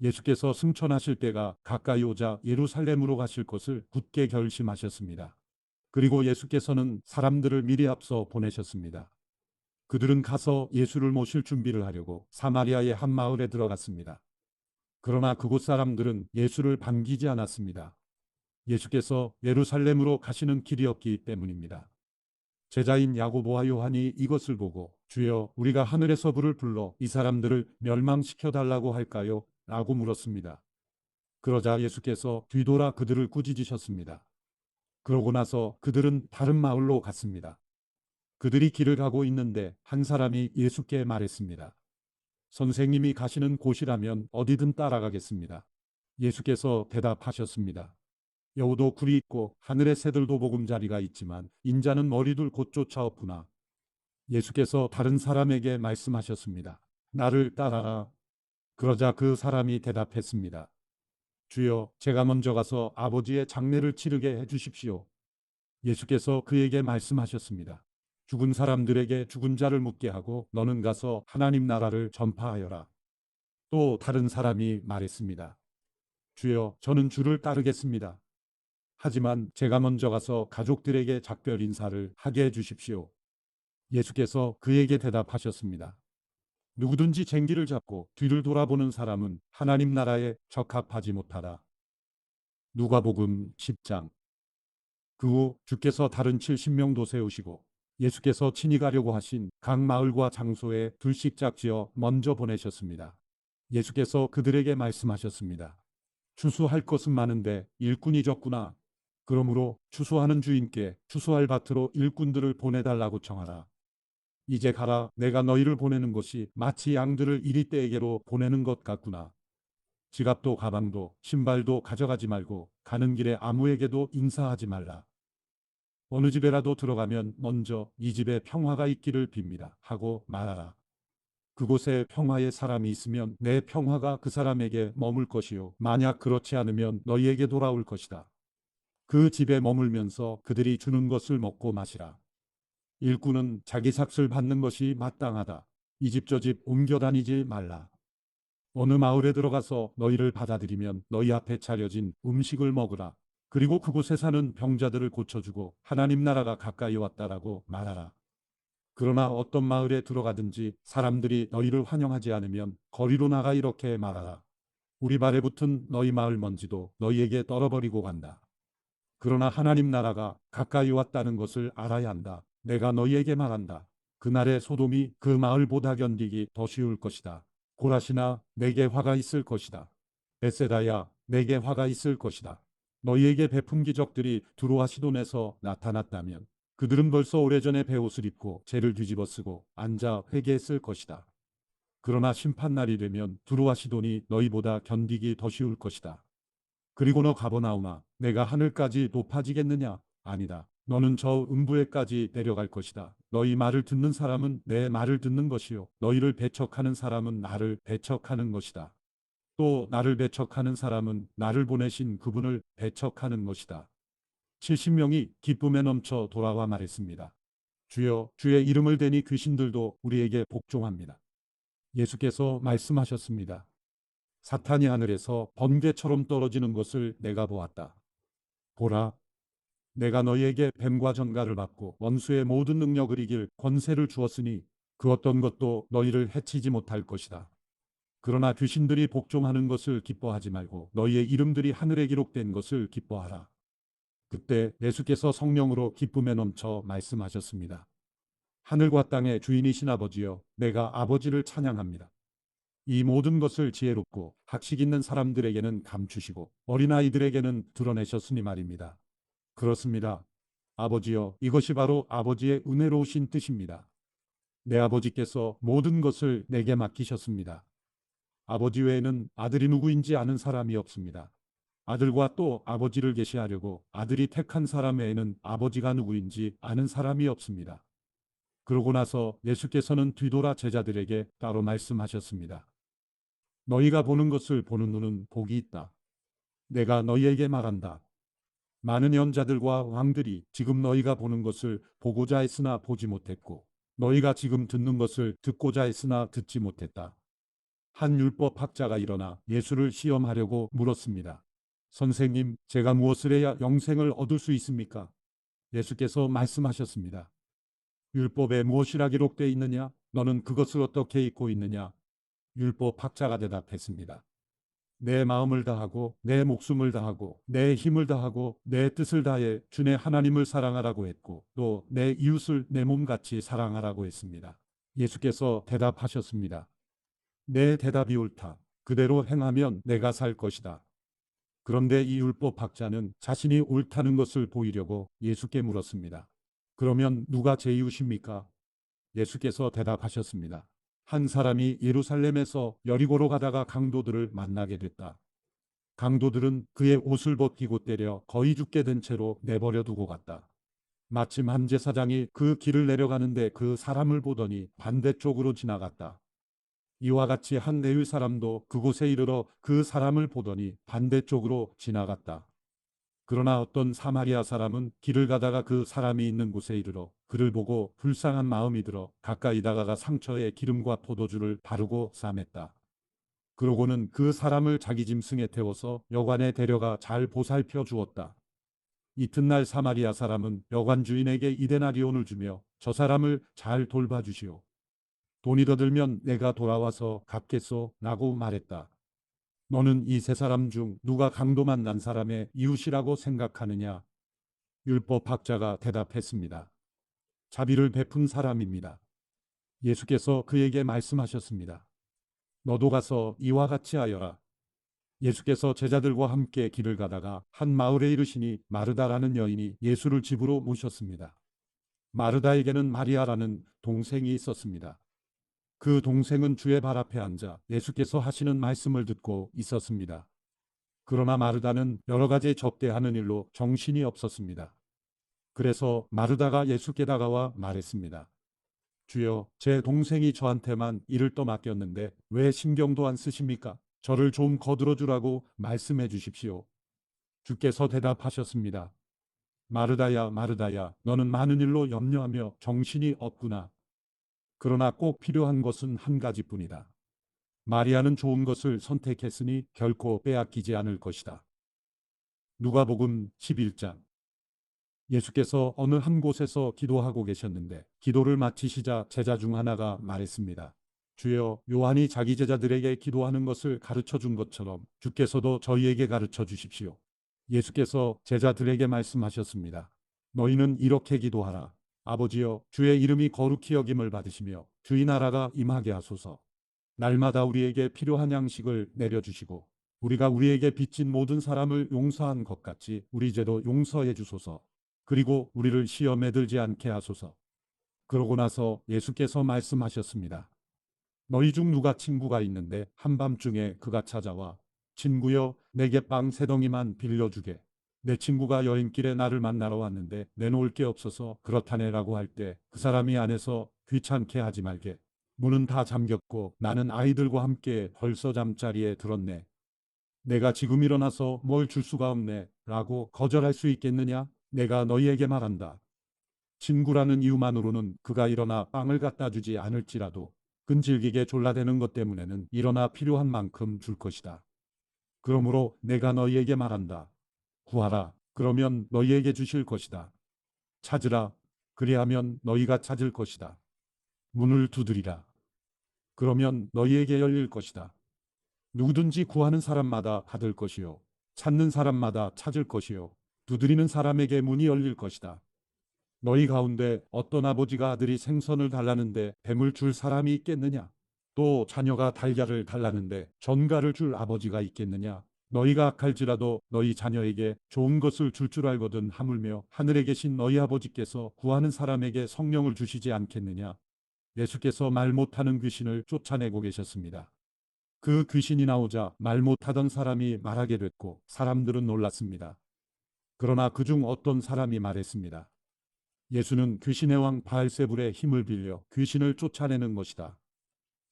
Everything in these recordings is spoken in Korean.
예수께서 승천하실 때가 가까이 오자 예루살렘으로 가실 것을 굳게 결심하셨습니다. 그리고 예수께서는 사람들을 미리 앞서 보내셨습니다. 그들은 가서 예수를 모실 준비를 하려고 사마리아의 한 마을에 들어갔습니다. 그러나 그곳 사람들은 예수를 반기지 않았습니다. 예수께서 예루살렘으로 가시는 길이었기 때문입니다. 제자인 야고보와 요한이 이것을 보고 주여 우리가 하늘에서 불을 불러 이 사람들을 멸망시켜 달라고 할까요? 라고 물었습니다. 그러자 예수께서 뒤돌아 그들을 꾸짖으셨습니다. 그러고 나서 그들은 다른 마을로 갔습니다. 그들이 길을 가고 있는데 한 사람이 예수께 말했습니다. 선생님이 가시는 곳이라면 어디든 따라가겠습니다. 예수께서 대답하셨습니다. 여우도 굴이 있고 하늘의 새들도 보금자리가 있지만 인자는 머리둘 곳 쫓아오구나. 예수께서 다른 사람에게 말씀하셨습니다. 나를 따라라. 그러자 그 사람이 대답했습니다. 주여, 제가 먼저 가서 아버지의 장례를 치르게 해주십시오. 예수께서 그에게 말씀하셨습니다. 죽은 사람들에게 죽은 자를 묻게 하고 너는 가서 하나님 나라를 전파하여라. 또 다른 사람이 말했습니다. 주여, 저는 주를 따르겠습니다. 하지만 제가 먼저 가서 가족들에게 작별 인사를 하게 해주십시오. 예수께서 그에게 대답하셨습니다. 누구든지 쟁기를 잡고 뒤를 돌아보는 사람은 하나님 나라에 적합하지 못하다. 누가복음 10장. 그 후 주께서 다른 70명도 세우시고 예수께서 친히 가려고 하신 각 마을과 장소에 둘씩 짝지어 먼저 보내셨습니다. 예수께서 그들에게 말씀하셨습니다. 추수할 것은 많은데 일꾼이 적구나. 그러므로 추수하는 주인께 추수할 밭으로 일꾼들을 보내달라고 청하라. 이제 가라. 내가 너희를 보내는 것이 마치 양들을 이리떼에게로 보내는 것 같구나. 지갑도 가방도 신발도 가져가지 말고 가는 길에 아무에게도 인사하지 말라. 어느 집에라도 들어가면 먼저 이 집에 평화가 있기를 빕니다 하고 말하라. 그곳에 평화의 사람이 있으면 내 평화가 그 사람에게 머물 것이요 만약 그렇지 않으면 너희에게 돌아올 것이다. 그 집에 머물면서 그들이 주는 것을 먹고 마시라. 일꾼은 자기 삭슬 받는 것이 마땅하다. 이 집 저 집 옮겨 다니지 말라. 어느 마을에 들어가서 너희를 받아들이면 너희 앞에 차려진 음식을 먹으라. 그리고 그곳에 사는 병자들을 고쳐주고 하나님 나라가 가까이 왔다라고 말하라. 그러나 어떤 마을에 들어가든지 사람들이 너희를 환영하지 않으면 거리로 나가 이렇게 말하라. 우리 발에 붙은 너희 마을 먼지도 너희에게 떨어버리고 간다. 그러나 하나님 나라가 가까이 왔다는 것을 알아야 한다. 내가 너희에게 말한다. 그날의 소돔이 그 마을보다 견디기 더 쉬울 것이다. 고라시나 내게 화가 있을 것이다. 베세다야 내게 화가 있을 것이다. 너희에게 베푼 기적들이 두로와 시돈에서 나타났다면 그들은 벌써 오래전에 베옷을 입고 죄를 뒤집어쓰고 앉아 회개했을 것이다. 그러나 심판날이 되면 두로와 시돈이 너희보다 견디기 더 쉬울 것이다. 그리고 너 가버나움아, 내가 하늘까지 높아지겠느냐? 아니다. 너는 저 음부에까지 내려갈 것이다. 너희 말을 듣는 사람은 내 말을 듣는 것이요. 너희를 배척하는 사람은 나를 배척하는 것이다. 또 나를 배척하는 사람은 나를 보내신 그분을 배척하는 것이다. 70명이 기쁨에 넘쳐 돌아와 말했습니다. 주여, 주의 이름을 대니 귀신들도 우리에게 복종합니다. 예수께서 말씀하셨습니다. 사탄이 하늘에서 번개처럼 떨어지는 것을 내가 보았다. 보라, 내가 너희에게 뱀과 전갈을 받고 원수의 모든 능력을 이길 권세를 주었으니 그 어떤 것도 너희를 해치지 못할 것이다. 그러나 귀신들이 복종하는 것을 기뻐하지 말고 너희의 이름들이 하늘에 기록된 것을 기뻐하라. 그때 예수께서 성령으로 기쁨에 넘쳐 말씀하셨습니다. 하늘과 땅의 주인이신 아버지여, 내가 아버지를 찬양합니다. 이 모든 것을 지혜롭고 학식 있는 사람들에게는 감추시고 어린아이들에게는 드러내셨으니 말입니다. 그렇습니다. 아버지여, 이것이 바로 아버지의 은혜로우신 뜻입니다. 내 아버지께서 모든 것을 내게 맡기셨습니다. 아버지 외에는 아들이 누구인지 아는 사람이 없습니다. 아들과 또 아버지를 계시하려고 아들이 택한 사람 외에는 아버지가 누구인지 아는 사람이 없습니다. 그러고 나서 예수께서는 뒤돌아 제자들에게 따로 말씀하셨습니다. 너희가 보는 것을 보는 눈은 복이 있다. 내가 너희에게 말한다. 많은 연자들과 왕들이 지금 너희가 보는 것을 보고자 했으나 보지 못했고 너희가 지금 듣는 것을 듣고자 했으나 듣지 못했다. 한 율법학자가 일어나 예수를 시험하려고 물었습니다. 선생님, 제가 무엇을 해야 영생을 얻을 수 있습니까? 예수께서 말씀하셨습니다. 율법에 무엇이라 기록되어 있느냐? 너는 그것을 어떻게 읽고 있느냐? 율법학자가 대답했습니다. 내 마음을 다하고 내 목숨을 다하고 내 힘을 다하고 내 뜻을 다해 주내 하나님을 사랑하라고 했고 또 내 이웃을 내 몸같이 사랑하라고 했습니다. 예수께서 대답하셨습니다. 내 대답이 옳다. 그대로 행하면 내가 살 것이다. 그런데 이 율법학자는 자신이 옳다는 것을 보이려고 예수께 물었습니다. 그러면 누가 제 이웃입니까? 예수께서 대답하셨습니다. 한 사람이 예루살렘에서 여리고로 가다가 강도들을 만나게 됐다. 강도들은 그의 옷을 벗기고 때려 거의 죽게 된 채로 내버려 두고 갔다. 마침 한 제사장이 그 길을 내려가는데 그 사람을 보더니 반대쪽으로 지나갔다. 이와 같이 한 레위 사람도 그곳에 이르러 그 사람을 보더니 반대쪽으로 지나갔다. 그러나 어떤 사마리아 사람은 길을 가다가 그 사람이 있는 곳에 이르러 그를 보고 불쌍한 마음이 들어 가까이 다가가 상처에 기름과 포도주를 바르고 싸맸다. 그러고는 그 사람을 자기 짐승에 태워서 여관에 데려가 잘 보살펴 주었다. 이튿날 사마리아 사람은 여관 주인에게 이데나리온을 주며 저 사람을 잘 돌봐주시오. 돈이 더 들면 내가 돌아와서 갚겠소 라고 말했다. 너는 이 세 사람 중 누가 강도 만난 사람의 이웃이라고 생각하느냐? 율법학자가 대답했습니다. 자비를 베푼 사람입니다. 예수께서 그에게 말씀하셨습니다. 너도 가서 이와 같이 하여라. 예수께서 제자들과 함께 길을 가다가 한 마을에 이르시니 마르다라는 여인이 예수를 집으로 모셨습니다. 마르다에게는 마리아라는 동생이 있었습니다. 그 동생은 주의 발 앞에 앉아 예수께서 하시는 말씀을 듣고 있었습니다. 그러나 마르다는 여러 가지 접대하는 일로 정신이 없었습니다. 그래서 마르다가 예수께 다가와 말했습니다. 주여, 제 동생이 저한테만 일을 떠맡겼는데 왜 신경도 안 쓰십니까? 저를 좀 거들어 주라고 말씀해 주십시오. 주께서 대답하셨습니다. 마르다야, 마르다야, 너는 많은 일로 염려하며 정신이 없구나. 그러나 꼭 필요한 것은 한 가지뿐이다. 마리아는 좋은 것을 선택했으니 결코 빼앗기지 않을 것이다. 누가복음 11장. 예수께서 어느 한 곳에서 기도하고 계셨는데 기도를 마치시자 제자 중 하나가 말했습니다. 주여, 요한이 자기 제자들에게 기도하는 것을 가르쳐 준 것처럼 주께서도 저희에게 가르쳐 주십시오. 예수께서 제자들에게 말씀하셨습니다. 너희는 이렇게 기도하라. 아버지여, 주의 이름이 거룩히 여김을 받으시며 주의 나라가 임하게 하소서. 날마다 우리에게 필요한 양식을 내려주시고 우리가 우리에게 빚진 모든 사람을 용서한 것 같이 우리 죄도 용서해 주소서. 그리고 우리를 시험에 들지 않게 하소서. 그러고 나서 예수께서 말씀하셨습니다. 너희 중 누가 친구가 있는데 한밤중에 그가 찾아와 친구여, 내게 빵 세 덩이만 빌려주게. 내 친구가 여행길에 나를 만나러 왔는데 내놓을 게 없어서 그렇다네라고 할 때 그 사람이 안에서 귀찮게 하지 말게. 문은 다 잠겼고 나는 아이들과 함께 벌써 잠자리에 들었네. 내가 지금 일어나서 뭘 줄 수가 없네 라고 거절할 수 있겠느냐? 내가 너희에게 말한다. 친구라는 이유만으로는 그가 일어나 빵을 갖다 주지 않을지라도 끈질기게 졸라대는 것 때문에는 일어나 필요한 만큼 줄 것이다. 그러므로 내가 너희에게 말한다. 구하라. 그러면 너희에게 주실 것이다. 찾으라. 그리하면 너희가 찾을 것이다. 문을 두드리라. 그러면 너희에게 열릴 것이다. 누구든지 구하는 사람마다 받을 것이요. 찾는 사람마다 찾을 것이요. 두드리는 사람에게 문이 열릴 것이다. 너희 가운데 어떤 아버지가 아들이 생선을 달라는데 뱀을 줄 사람이 있겠느냐? 또 자녀가 달걀을 달라는데 전갈을 줄 아버지가 있겠느냐? 너희가 악할지라도 너희 자녀에게 좋은 것을 줄 알거든 하물며 하늘에 계신 너희 아버지께서 구하는 사람에게 성령을 주시지 않겠느냐? 예수께서 말 못하는 귀신을 쫓아내고 계셨습니다. 그 귀신이 나오자 말 못하던 사람이 말하게 됐고 사람들은 놀랐습니다. 그러나 그중 어떤 사람이 말했습니다. 예수는 귀신의 왕 바알세불의 힘을 빌려 귀신을 쫓아내는 것이다.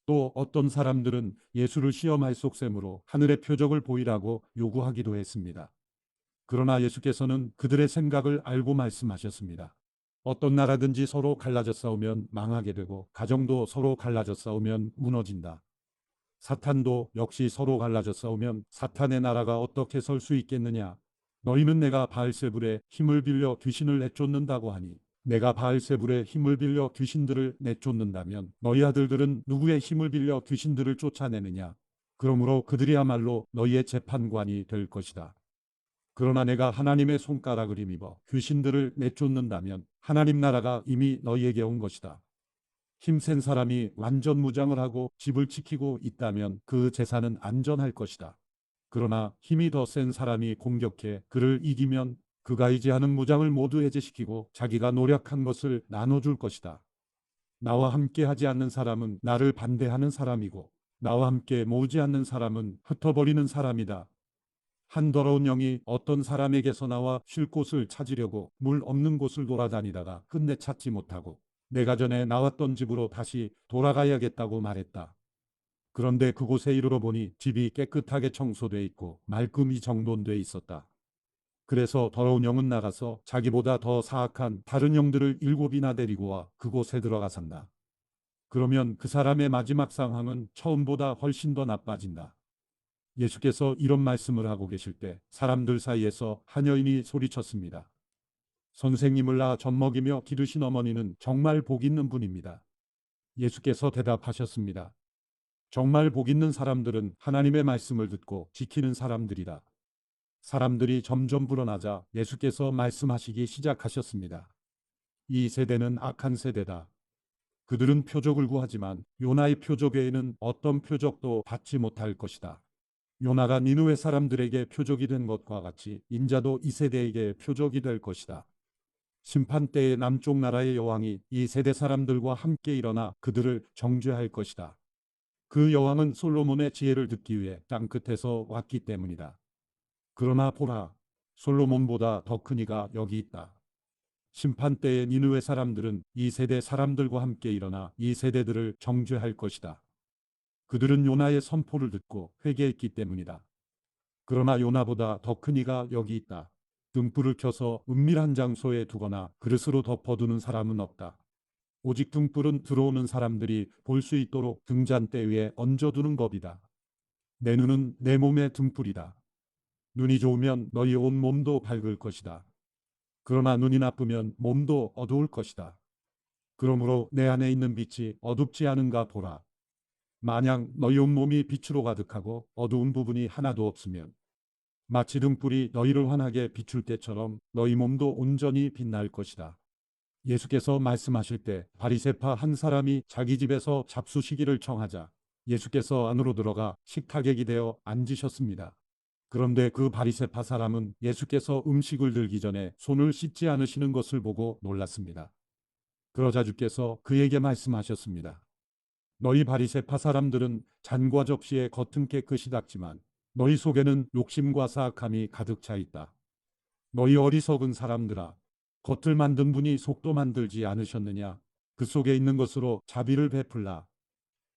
또 어떤 사람들은 예수를 시험할 속셈으로 하늘의 표적을 보이라고 요구하기도 했습니다. 그러나 예수께서는 그들의 생각을 알고 말씀하셨습니다. 어떤 나라든지 서로 갈라져 싸우면 망하게 되고 가정도 서로 갈라져 싸우면 무너진다. 사탄도 역시 서로 갈라져 싸우면 사탄의 나라가 어떻게 설 수 있겠느냐. 너희는 내가 바알세불의 힘을 빌려 귀신을 내쫓는다고 하니 내가 바알세불의 힘을 빌려 귀신들을 내쫓는다면 너희 아들들은 누구의 힘을 빌려 귀신들을 쫓아내느냐. 그러므로 그들이야말로 너희의 재판관이 될 것이다. 그러나 내가 하나님의 손가락을 힘입어 귀신들을 내쫓는다면 하나님 나라가 이미 너희에게 온 것이다. 힘센 사람이 완전 무장을 하고 집을 지키고 있다면 그 재산은 안전할 것이다. 그러나 힘이 더 센 사람이 공격해 그를 이기면 그가 의지하는 무장을 모두 해제시키고 자기가 노력한 것을 나눠줄 것이다. 나와 함께 하지 않는 사람은 나를 반대하는 사람이고 나와 함께 모으지 않는 사람은 흩어버리는 사람이다. 한 더러운 영이 어떤 사람에게서 나와 쉴 곳을 찾으려고 물 없는 곳을 돌아다니다가 끝내 찾지 못하고 내가 전에 나왔던 집으로 다시 돌아가야겠다고 말했다. 그런데 그곳에 이르러 보니 집이 깨끗하게 청소돼 있고 말끔히 정돈돼 있었다. 그래서 더러운 영은 나가서 자기보다 더 사악한 다른 영들을 7이나 데리고 와 그곳에 들어가 산다. 그러면 그 사람의 마지막 상황은 처음보다 훨씬 더 나빠진다. 예수께서 이런 말씀을 하고 계실 때 사람들 사이에서 한 여인이 소리쳤습니다. 선생님을 낳아 젖먹이며 기르신 어머니는 정말 복 있는 분입니다. 예수께서 대답하셨습니다. 정말 복 있는 사람들은 하나님의 말씀을 듣고 지키는 사람들이다. 사람들이 점점 불어나자 예수께서 말씀하시기 시작하셨습니다. 이 세대는 악한 세대다. 그들은 표적을 구하지만 요나의 표적 외에는 어떤 표적도 받지 못할 것이다. 요나가 니느웨 사람들에게 표적이 된 것과 같이 인자도 이 세대에게 표적이 될 것이다. 심판 때의 남쪽 나라의 여왕이 이 세대 사람들과 함께 일어나 그들을 정죄할 것이다. 그 여왕은 솔로몬의 지혜를 듣기 위해 땅끝에서 왔기 때문이다. 그러나 보라, 솔로몬보다 더 큰 이가 여기 있다. 심판 때의 니느웨 사람들은 이 세대 사람들과 함께 일어나 이 세대들을 정죄할 것이다. 그들은 요나의 선포를 듣고 회개했기 때문이다. 그러나 요나보다 더 큰 이가 여기 있다. 등불을 켜서 은밀한 장소에 두거나 그릇으로 덮어두는 사람은 없다. 오직 등불은 들어오는 사람들이 볼 수 있도록 등잔대 위에 얹어두는 법이다. 내 눈은 내 몸의 등불이다. 눈이 좋으면 너희 온 몸도 밝을 것이다. 그러나 눈이 나쁘면 몸도 어두울 것이다. 그러므로 내 안에 있는 빛이 어둡지 않은가 보라. 만약 너희 온몸이 빛으로 가득하고 어두운 부분이 하나도 없으면 마치 등불이 너희를 환하게 비출 때처럼 너희 몸도 온전히 빛날 것이다. 예수께서 말씀하실 때 바리새파 한 사람이 자기 집에서 잡수시기를 청하자 예수께서 안으로 들어가 식탁에 기대어 앉으셨습니다. 그런데 그 바리새파 사람은 예수께서 음식을 들기 전에 손을 씻지 않으시는 것을 보고 놀랐습니다. 그러자 주께서 그에게 말씀하셨습니다. 너희 바리새파 사람들은 잔과 접시의 겉은 깨끗이 닦지만 너희 속에는 욕심과 사악함이 가득 차 있다. 너희 어리석은 사람들아, 겉을 만든 분이 속도 만들지 않으셨느냐? 그 속에 있는 것으로 자비를 베풀라.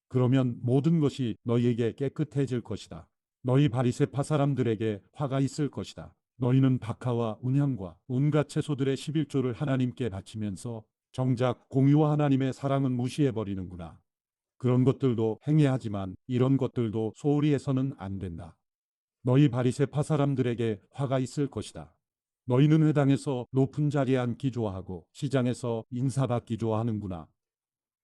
그러면 모든 것이 너희에게 깨끗해질 것이다. 너희 바리새파 사람들에게 화가 있을 것이다. 너희는 박하와 운향과 온갖 채소들의 11조를 하나님께 바치면서 정작 공의와 하나님의 사랑은 무시해버리는구나. 그런 것들도 행해야 하지만 이런 것들도 소홀히 해서는 안 된다. 너희 바리새파 사람들에게 화가 있을 것이다. 너희는 회당에서 높은 자리에 앉기 좋아하고 시장에서 인사받기 좋아하는구나.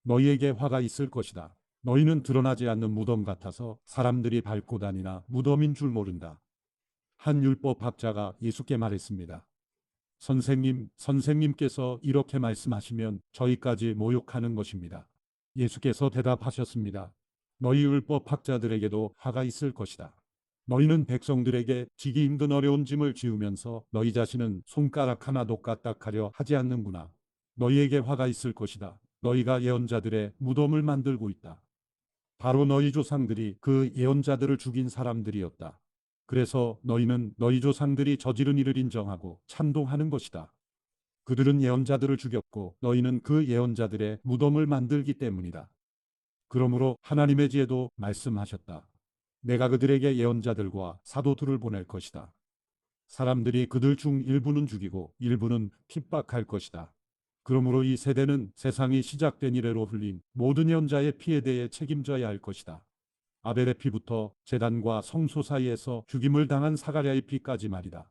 너희에게 화가 있을 것이다. 너희는 드러나지 않는 무덤 같아서 사람들이 밟고 다니나 무덤인 줄 모른다. 한 율법학자가 예수께 말했습니다. 선생님께서 이렇게 말씀하시면 저희까지 모욕하는 것입니다. 예수께서 대답하셨습니다. 너희 율법학자들에게도 화가 있을 것이다. 너희는 백성들에게 지기 힘든 어려운 짐을 지우면서 너희 자신은 손가락 하나도 까딱하려 하지 않는구나. 너희에게 화가 있을 것이다. 너희가 예언자들의 무덤을 만들고 있다. 바로 너희 조상들이 그 예언자들을 죽인 사람들이었다. 그래서 너희는 너희 조상들이 저지른 일을 인정하고 찬동하는 것이다. 그들은 예언자들을 죽였고 너희는 그 예언자들의 무덤을 만들기 때문이다. 그러므로 하나님의 지혜도 말씀하셨다. 내가 그들에게 예언자들과 사도들을 보낼 것이다. 사람들이 그들 중 일부는 죽이고 일부는 핍박할 것이다. 그러므로 이 세대는 세상이 시작된 이래로 흘린 모든 예언자의 피에 대해 책임져야 할 것이다. 아벨의 피부터 제단과 성소 사이에서 죽임을 당한 사가랴의 피까지 말이다.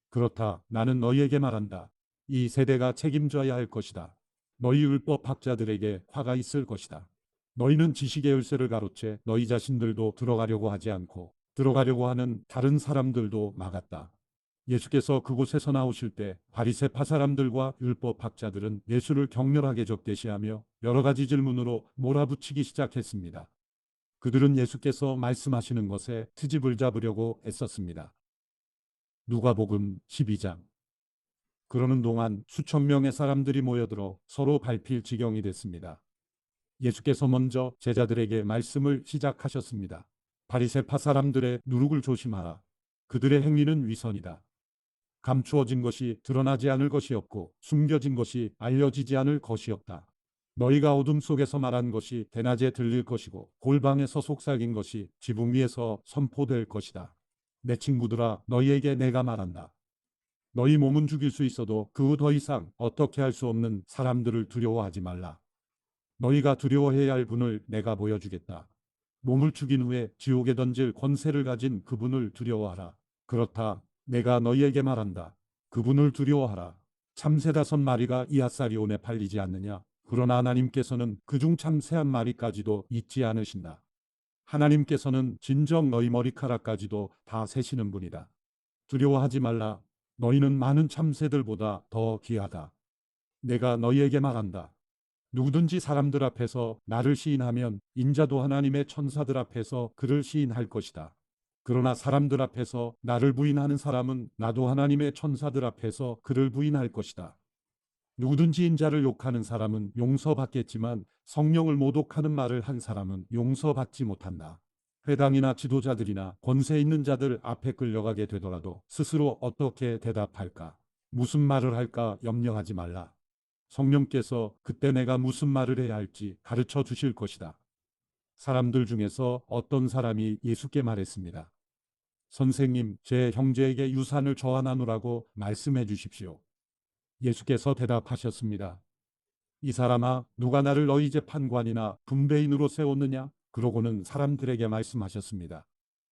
그렇다. 나는 너희에게 말한다. 이 세대가 책임져야 할 것이다. 너희 율법 학자들에게 화가 있을 것이다. 너희는 지식의 열쇠를 가로채 너희 자신들도 들어가려고 하지 않고 들어가려고 하는 다른 사람들도 막았다. 예수께서 그곳에서 나오실 때 바리새파 사람들과 율법 학자들은 예수를 격렬하게 적대시하며 여러 가지 질문으로 몰아붙이기 시작했습니다. 그들은 예수께서 말씀하시는 것에 트집을 잡으려고 애썼습니다. 누가복음 12장. 그러는 동안 수천 명의 사람들이 모여들어 서로 밟힐 지경이 됐습니다. 예수께서 먼저 제자들에게 말씀을 시작하셨습니다. 바리새파 사람들의 누룩을 조심하라. 그들의 행위는 위선이다. 감추어진 것이 드러나지 않을 것이 없고 숨겨진 것이 알려지지 않을 것이 없다. 너희가 어둠 속에서 말한 것이 대낮에 들릴 것이고 골방에서 속삭인 것이 지붕 위에서 선포될 것이다. 내 친구들아, 너희에게 내가 말한다. 너희 몸은 죽일 수 있어도 그 더 이상 어떻게 할 수 없는 사람들을 두려워하지 말라. 너희가 두려워해야 할 분을 내가 보여주겠다. 몸을 죽인 후에 지옥에 던질 권세를 가진 그분을 두려워하라. 그렇다. 내가 너희에게 말한다. 그분을 두려워하라. 참새 5마리가 이앗사리온에 팔리지 않느냐. 그러나 하나님께서는 그중 참새 1마리까지도 잊지 않으신다. 하나님께서는 진정 너희 머리카락까지도 다 세시는 분이다. 두려워하지 말라. 너희는 많은 참새들보다 더 귀하다. 내가 너희에게 말한다. 누구든지 사람들 앞에서 나를 시인하면 인자도 하나님의 천사들 앞에서 그를 시인할 것이다. 그러나 사람들 앞에서 나를 부인하는 사람은 나도 하나님의 천사들 앞에서 그를 부인할 것이다. 누구든지 인자를 욕하는 사람은 용서받겠지만 성령을 모독하는 말을 한 사람은 용서받지 못한다. 회당이나 지도자들이나 권세 있는 자들 앞에 끌려가게 되더라도 스스로 어떻게 대답할까? 무슨 말을 할까 염려하지 말라. 성령께서 그때 내가 무슨 말을 해야 할지 가르쳐 주실 것이다. 사람들 중에서 어떤 사람이 예수께 말했습니다. 선생님, 제 형제에게 유산을 저하 나누라고 말씀해 주십시오. 예수께서 대답하셨습니다. 이 사람아, 누가 나를 너희 재판관이나 분배인으로 세웠느냐? 그러고는 사람들에게 말씀하셨습니다.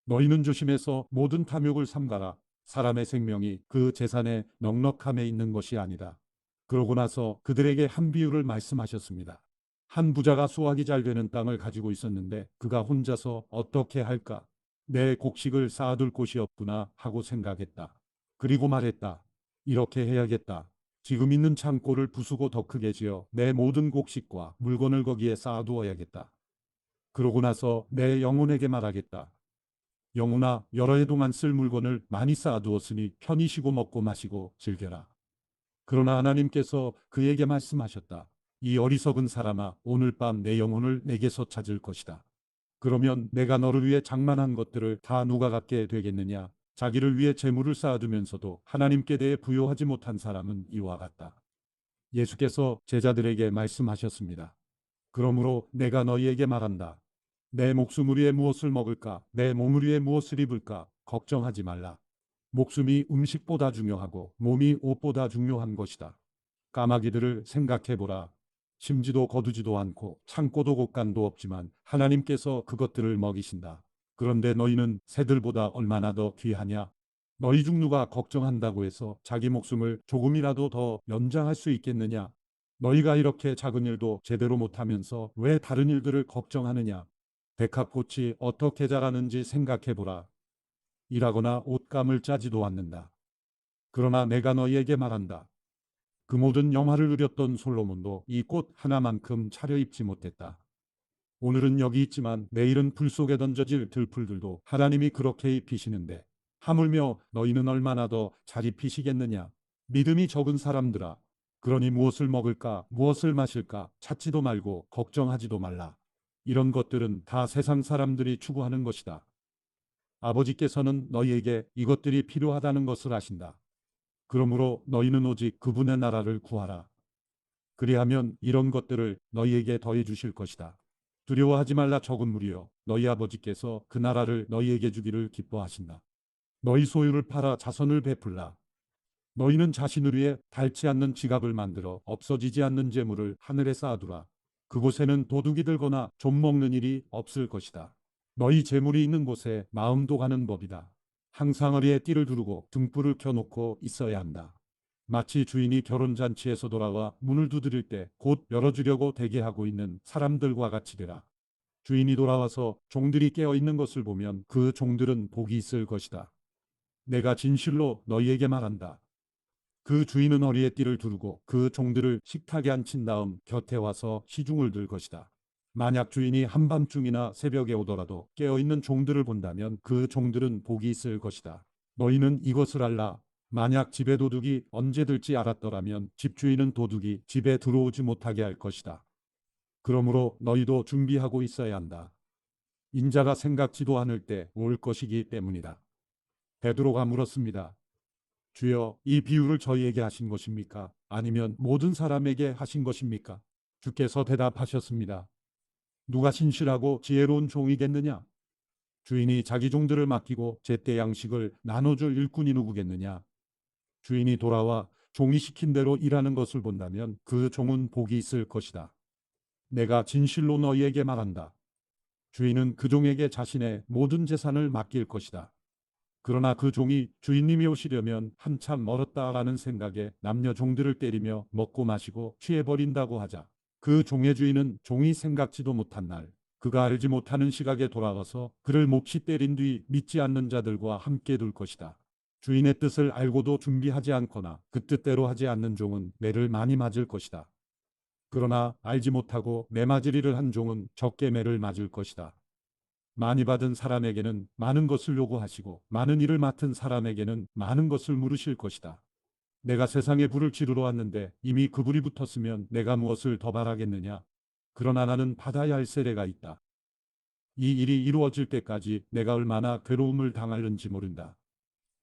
너희는 조심해서 모든 탐욕을 삼가라. 사람의 생명이 그 재산의 넉넉함에 있는 것이 아니다. 그러고 나서 그들에게 한 비유를 말씀하셨습니다. 한 부자가 수확이 잘 되는 땅을 가지고 있었는데 그가 혼자서 어떻게 할까? 내 곡식을 쌓아둘 곳이 없구나 하고 생각했다. 그리고 말했다. 이렇게 해야겠다. 지금 있는 창고를 부수고 더 크게 지어 내 모든 곡식과 물건을 거기에 쌓아두어야겠다. 그러고 나서 내 영혼에게 말하겠다. 영혼아, 여러 해 동안 쓸 물건을 많이 쌓아두었으니 편히 쉬고 먹고 마시고 즐겨라. 그러나 하나님께서 그에게 말씀하셨다. 이 어리석은 사람아, 오늘 밤 내 영혼을 내게서 찾을 것이다. 그러면 내가 너를 위해 장만한 것들을 다 누가 갖게 되겠느냐? 자기를 위해 재물을 쌓아두면서도 하나님께 대해 부요하지 못한 사람은 이와 같다. 예수께서 제자들에게 말씀하셨습니다. 그러므로 내가 너희에게 말한다. 내 목숨을 위해 무엇을 먹을까? 내 몸을 위해 무엇을 입을까? 걱정하지 말라. 목숨이 음식보다 중요하고 몸이 옷보다 중요한 것이다. 까마귀들을 생각해보라. 심지도 거두지도 않고 창고도 곳간도 없지만 하나님께서 그것들을 먹이신다. 그런데 너희는 새들보다 얼마나 더 귀하냐? 너희 중 누가 걱정한다고 해서 자기 목숨을 조금이라도 더 연장할 수 있겠느냐? 너희가 이렇게 작은 일도 제대로 못하면서 왜 다른 일들을 걱정하느냐? 백합꽃이 어떻게 자라는지 생각해보라. 일하거나 옷감을 짜지도 않는다. 그러나 내가 너희에게 말한다. 그 모든 영화를 누렸던 솔로몬도 이 꽃 하나만큼 차려입지 못했다. 오늘은 여기 있지만 내일은 불 속에 던져질 들풀들도 하나님이 그렇게 입히시는데 하물며 너희는 얼마나 더 잘 입히시겠느냐. 믿음이 적은 사람들아. 그러니 무엇을 먹을까 무엇을 마실까 찾지도 말고 걱정하지도 말라. 이런 것들은 다 세상 사람들이 추구하는 것이다. 아버지께서는 너희에게 이것들이 필요하다는 것을 아신다. 그러므로 너희는 오직 그분의 나라를 구하라. 그리하면 이런 것들을 너희에게 더해 주실 것이다. 두려워하지 말라 적은 무리여. 너희 아버지께서 그 나라를 너희에게 주기를 기뻐하신다. 너희 소유를 팔아 자선을 베풀라. 너희는 자신을 위해 닳지 않는 지갑을 만들어 없어지지 않는 재물을 하늘에 쌓아두라. 그곳에는 도둑이 들거나 좀 먹는 일이 없을 것이다. 너희 재물이 있는 곳에 마음도 가는 법이다. 항상 허리에 띠를 두르고 등불을 켜놓고 있어야 한다. 마치 주인이 결혼잔치에서 돌아와 문을 두드릴 때 곧 열어주려고 대기하고 있는 사람들과 같이 되라. 주인이 돌아와서 종들이 깨어 있는 것을 보면 그 종들은 복이 있을 것이다. 내가 진실로 너희에게 말한다. 그 주인은 허리에 띠를 두르고 그 종들을 식탁에 앉힌 다음 곁에 와서 시중을 들 것이다. 만약 주인이 한밤중이나 새벽에 오더라도 깨어있는 종들을 본다면 그 종들은 복이 있을 것이다. 너희는 이것을 알라. 만약 집에 도둑이 언제 들지 알았더라면 집주인은 도둑이 집에 들어오지 못하게 할 것이다. 그러므로 너희도 준비하고 있어야 한다. 인자가 생각지도 않을 때 올 것이기 때문이다. 베드로가 물었습니다. 주여, 이 비유를 저희에게 하신 것입니까? 아니면 모든 사람에게 하신 것입니까? 주께서 대답하셨습니다. 누가 신실하고 지혜로운 종이겠느냐? 주인이 자기 종들을 맡기고 제때 양식을 나눠줄 일꾼이 누구겠느냐? 주인이 돌아와 종이 시킨 대로 일하는 것을 본다면 그 종은 복이 있을 것이다. 내가 진실로 너희에게 말한다. 주인은 그 종에게 자신의 모든 재산을 맡길 것이다. 그러나 그 종이 주인님이 오시려면 한참 멀었다라는 생각에 남녀 종들을 때리며 먹고 마시고 취해버린다고 하자. 그 종의 주인은 종이 생각지도 못한 날, 그가 알지 못하는 시각에 돌아와서 그를 몹시 때린 뒤 믿지 않는 자들과 함께 둘 것이다. 주인의 뜻을 알고도 준비하지 않거나 그 뜻대로 하지 않는 종은 매를 많이 맞을 것이다. 그러나 알지 못하고 매맞을 일을 한 종은 적게 매를 맞을 것이다. 많이 받은 사람에게는 많은 것을 요구하시고 많은 일을 맡은 사람에게는 많은 것을 물으실 것이다. 내가 세상에 불을 지르러 왔는데 이미 그 불이 붙었으면 내가 무엇을 더 바라겠느냐. 그러나 나는 받아야 할 세례가 있다. 이 일이 이루어질 때까지 내가 얼마나 괴로움을 당하는지 모른다.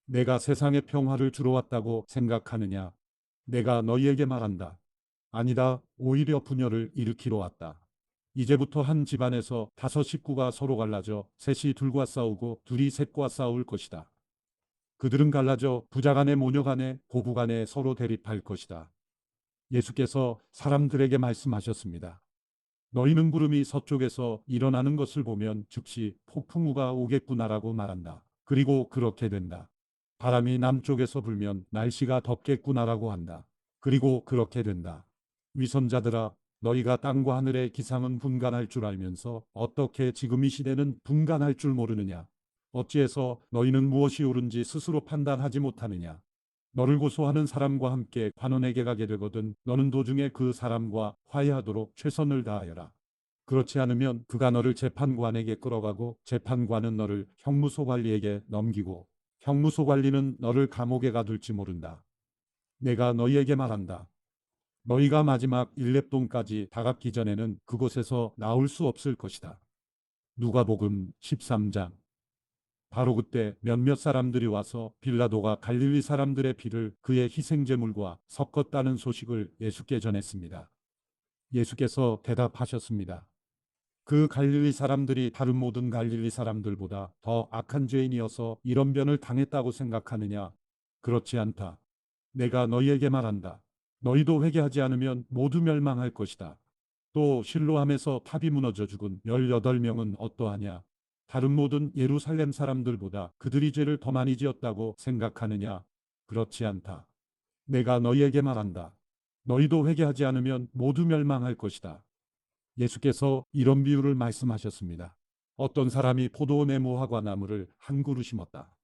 내가 세상에 평화를 주러 왔다고 생각하느냐. 내가 너희에게 말한다. 아니다. 오히려 분열을 일으키러 왔다. 이제부터 한 집안에서 5 식구가 서로 갈라져 셋이 둘과 싸우고 둘이 셋과 싸울 것이다. 그들은 갈라져 부자 간에 모녀 간에 고부 간에 서로 대립할 것이다. 예수께서 사람들에게 말씀하셨습니다. 너희는 구름이 서쪽에서 일어나는 것을 보면 즉시 폭풍우가 오겠구나라고 말한다. 그리고 그렇게 된다. 바람이 남쪽에서 불면 날씨가 덥겠구나라고 한다. 그리고 그렇게 된다. 위선자들아, 너희가 땅과 하늘의 기상은 분간할 줄 알면서 어떻게 지금 이 시대는 분간할 줄 모르느냐? 어찌해서 너희는 무엇이 옳은지 스스로 판단하지 못하느냐? 너를 고소하는 사람과 함께 관원에게 가게 되거든 너는 도중에 그 사람과 화해하도록 최선을 다하여라. 그렇지 않으면 그가 너를 재판관에게 끌어가고 재판관은 너를 형무소 관리에게 넘기고 형무소 관리는 너를 감옥에 가둘지 모른다. 내가 너희에게 말한다. 너희가 마지막 일렙동까지 다가기 전에는 그곳에서 나올 수 없을 것이다. 누가복음 13장. 바로 그때 몇몇 사람들이 와서 빌라도가 갈릴리 사람들의 피를 그의 희생제물과 섞었다는 소식을 예수께 전했습니다. 예수께서 대답하셨습니다. 그 갈릴리 사람들이 다른 모든 갈릴리 사람들보다 더 악한 죄인이어서 이런 변을 당했다고 생각하느냐? 그렇지 않다. 내가 너희에게 말한다. 너희도 회개하지 않으면 모두 멸망할 것이다. 또 실로암에서 탑이 무너져 죽은 18명은 어떠하냐? 다른 모든 예루살렘 사람들보다 그들이 죄를 더 많이 지었다고 생각하느냐? 그렇지 않다. 내가 너희에게 말한다. 너희도 회개하지 않으면 모두 멸망할 것이다. 예수께서 이런 비유를 말씀하셨습니다. 어떤 사람이 포도원의 무화과 나무를 한 그루 심었다.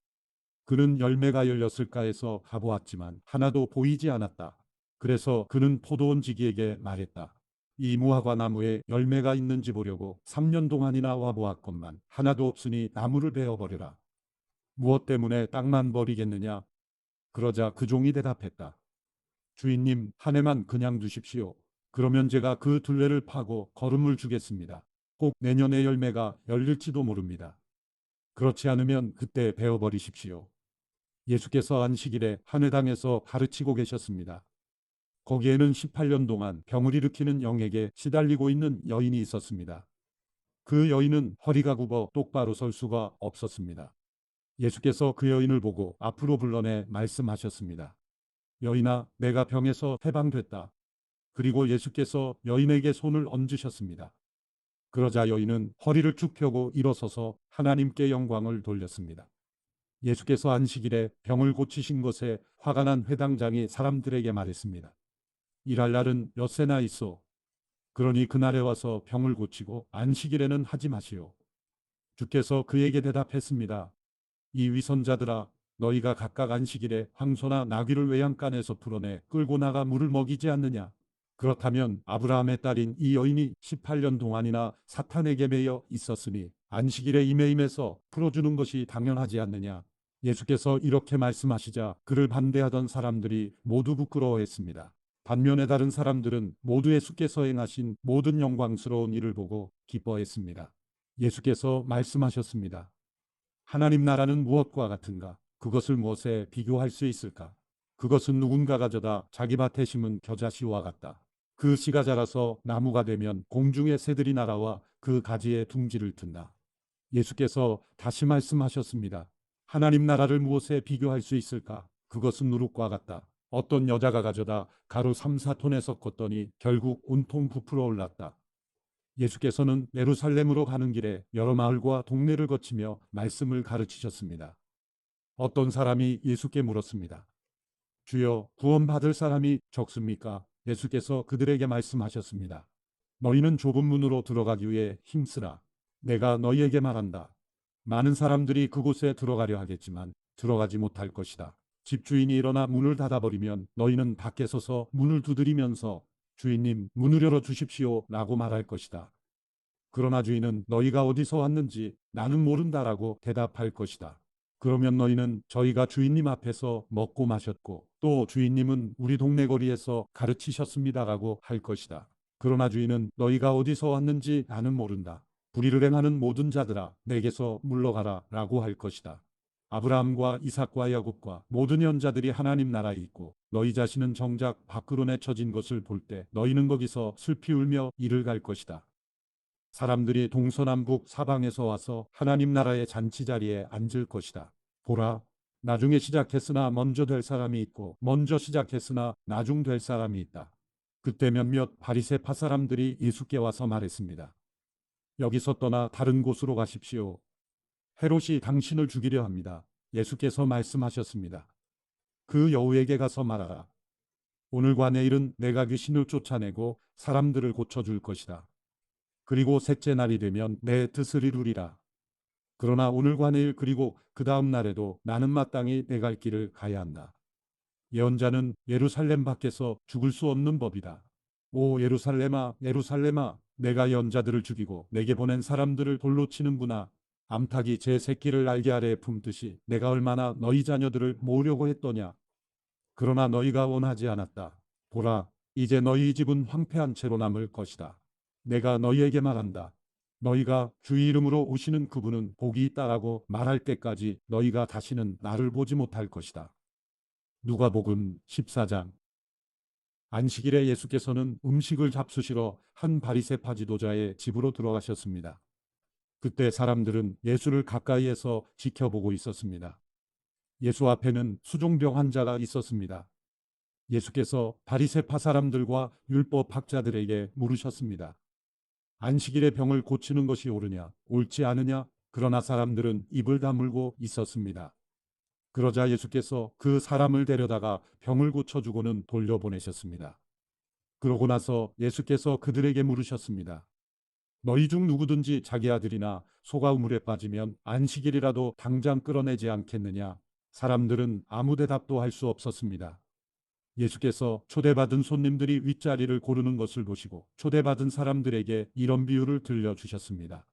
그는 열매가 열렸을까 해서 가보았지만 하나도 보이지 않았다. 그래서 그는 포도원 지기에게 말했다. 이 무화과 나무에 열매가 있는지 보려고 3년 동안이나 와보았건만 하나도 없으니 나무를 베어버려라. 무엇 때문에 땅만 버리겠느냐? 그러자 그 종이 대답했다. 주인님, 한 해만 그냥 두십시오. 그러면 제가 그 둘레를 파고 거름을 주겠습니다. 꼭 내년에 열매가 열릴지도 모릅니다. 그렇지 않으면 그때 베어버리십시오. 예수께서 안식일에 한 회당에서 가르치고 계셨습니다. 거기에는 18년 동안 병을 일으키는 영에게 시달리고 있는 여인이 있었습니다. 그 여인은 허리가 굽어 똑바로 설 수가 없었습니다. 예수께서 그 여인을 보고 앞으로 불러내 말씀하셨습니다. 여인아, 내가 병에서 해방됐다. 그리고 예수께서 여인에게 손을 얹으셨습니다. 그러자 여인은 허리를 쭉 펴고 일어서서 하나님께 영광을 돌렸습니다. 예수께서 안식일에 병을 고치신 것에 화가 난 회당장이 사람들에게 말했습니다. 일할 날은 엿새나 있어. 그러니 그날에 와서 병을 고치고 안식일에는 하지 마시오. 주께서 그에게 대답했습니다. 이 위선자들아, 너희가 각각 안식일에 황소나 나귀를 외양간에서 풀어내 끌고 나가 물을 먹이지 않느냐? 그렇다면 아브라함의 딸인 이 여인이 18년 동안이나 사탄에게 매여 있었으니 안식일에 임해임에서 풀어주는 것이 당연하지 않느냐? 예수께서 이렇게 말씀하시자 그를 반대하던 사람들이 모두 부끄러워했습니다. 반면에 다른 사람들은 모두 예수께서 행하신 모든 영광스러운 일을 보고 기뻐했습니다. 예수께서 말씀하셨습니다. 하나님 나라는 무엇과 같은가? 그것을 무엇에 비교할 수 있을까? 그것은 누군가가 져다 자기 밭에 심은 겨자씨와 같다. 그 씨가 자라서 나무가 되면 공중의 새들이 날아와 그 가지에 둥지를 튼다. 예수께서 다시 말씀하셨습니다. 하나님 나라를 무엇에 비교할 수 있을까? 그것은 누룩과 같다. 어떤 여자가 가져다 가루 3, 4톤에 섞었더니 결국 온통 부풀어 올랐다. 예수께서는 예루살렘으로 가는 길에 여러 마을과 동네를 거치며 말씀을 가르치셨습니다. 어떤 사람이 예수께 물었습니다. 주여, 구원받을 사람이 적습니까? 예수께서 그들에게 말씀하셨습니다. 너희는 좁은 문으로 들어가기 위해 힘쓰라. 내가 너희에게 말한다. 많은 사람들이 그곳에 들어가려 하겠지만 들어가지 못할 것이다. 집주인이 일어나 문을 닫아버리면 너희는 밖에 서서 문을 두드리면서 주인님, 문을 열어 주십시오 라고 말할 것이다. 그러나 주인은 너희가 어디서 왔는지 나는 모른다라고 대답할 것이다. 그러면 너희는 저희가 주인님 앞에서 먹고 마셨고 또 주인님은 우리 동네 거리에서 가르치셨습니다라고 할 것이다. 그러나 주인은 너희가 어디서 왔는지 나는 모른다. 불의를 행하는 모든 자들아 내게서 물러가라 라고 할 것이다. 아브라함과 이삭과 야곱과 모든 현자들이 하나님 나라에 있고 너희 자신은 정작 밖으로 내쳐진 것을 볼 때 너희는 거기서 슬피 울며 이를 갈 것이다. 사람들이 동서남북 사방에서 와서 하나님 나라의 잔치자리에 앉을 것이다. 보라, 나중에 시작했으나 먼저 될 사람이 있고 먼저 시작했으나 나중 될 사람이 있다. 그때 몇몇 바리새파 사람들이 예수께 와서 말했습니다. 여기서 떠나 다른 곳으로 가십시오. 헤롯이 당신을 죽이려 합니다. 예수께서 말씀하셨습니다. 그 여우에게 가서 말하라. 오늘과 내일은 내가 귀신을 쫓아내고 사람들을 고쳐줄 것이다. 그리고 셋째 날이 되면 내 뜻을 이루리라. 그러나 오늘과 내일 그리고 그 다음 날에도 나는 마땅히 내 갈 길을 가야 한다. 예언자는 예루살렘 밖에서 죽을 수 없는 법이다. 오 예루살렘아 예루살렘아 내가 예언자들을 죽이고 내게 보낸 사람들을 돌로 치는구나. 암탉이 제 새끼를 날개 아래에 품듯이 내가 얼마나 너희 자녀들을 모으려고 했더냐. 그러나 너희가 원하지 않았다. 보라 이제 너희 집은 황폐한 채로 남을 것이다. 내가 너희에게 말한다. 너희가 주의 이름으로 오시는 그분은 복이 있다라고 말할 때까지 너희가 다시는 나를 보지 못할 것이다. 누가복음 14장. 안식일에 예수께서는 음식을 잡수시러 한 바리새파 지도자의 집으로 들어가셨습니다. 그때 사람들은 예수를 가까이에서 지켜보고 있었습니다. 예수 앞에는 수종병 환자가 있었습니다. 예수께서 바리새파 사람들과 율법 학자들에게 물으셨습니다. 안식일에 병을 고치는 것이 옳으냐, 옳지 않으냐? 그러나 사람들은 입을 다물고 있었습니다. 그러자 예수께서 그 사람을 데려다가 병을 고쳐주고는 돌려보내셨습니다. 그러고 나서 예수께서 그들에게 물으셨습니다. 너희 중 누구든지 자기 아들이나 소가 우물에 빠지면 안식일이라도 당장 끌어내지 않겠느냐? 사람들은 아무 대답도 할 수 없었습니다. 예수께서 초대받은 손님들이 윗자리를 고르는 것을 보시고 초대받은 사람들에게 이런 비유를 들려주셨습니다.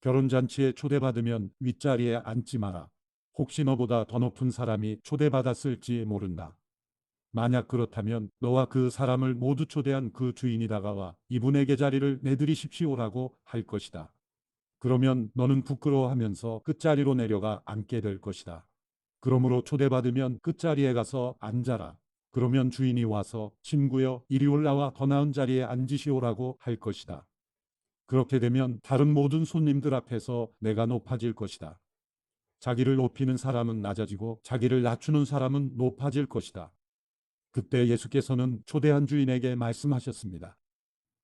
결혼잔치에 초대받으면 윗자리에 앉지 마라. 혹시 너보다 더 높은 사람이 초대받았을지 모른다. 만약 그렇다면 너와 그 사람을 모두 초대한 그 주인이 다가와 이분에게 자리를 내드리십시오라고 할 것이다. 그러면 너는 부끄러워하면서 끝자리로 내려가 앉게 될 것이다. 그러므로 초대받으면 끝자리에 가서 앉아라. 그러면 주인이 와서 친구여 이리 올라와 더 나은 자리에 앉으시오라고 할 것이다. 그렇게 되면 다른 모든 손님들 앞에서 내가 높아질 것이다. 자기를 높이는 사람은 낮아지고 자기를 낮추는 사람은 높아질 것이다. 그때 예수께서는 초대한 주인에게 말씀하셨습니다.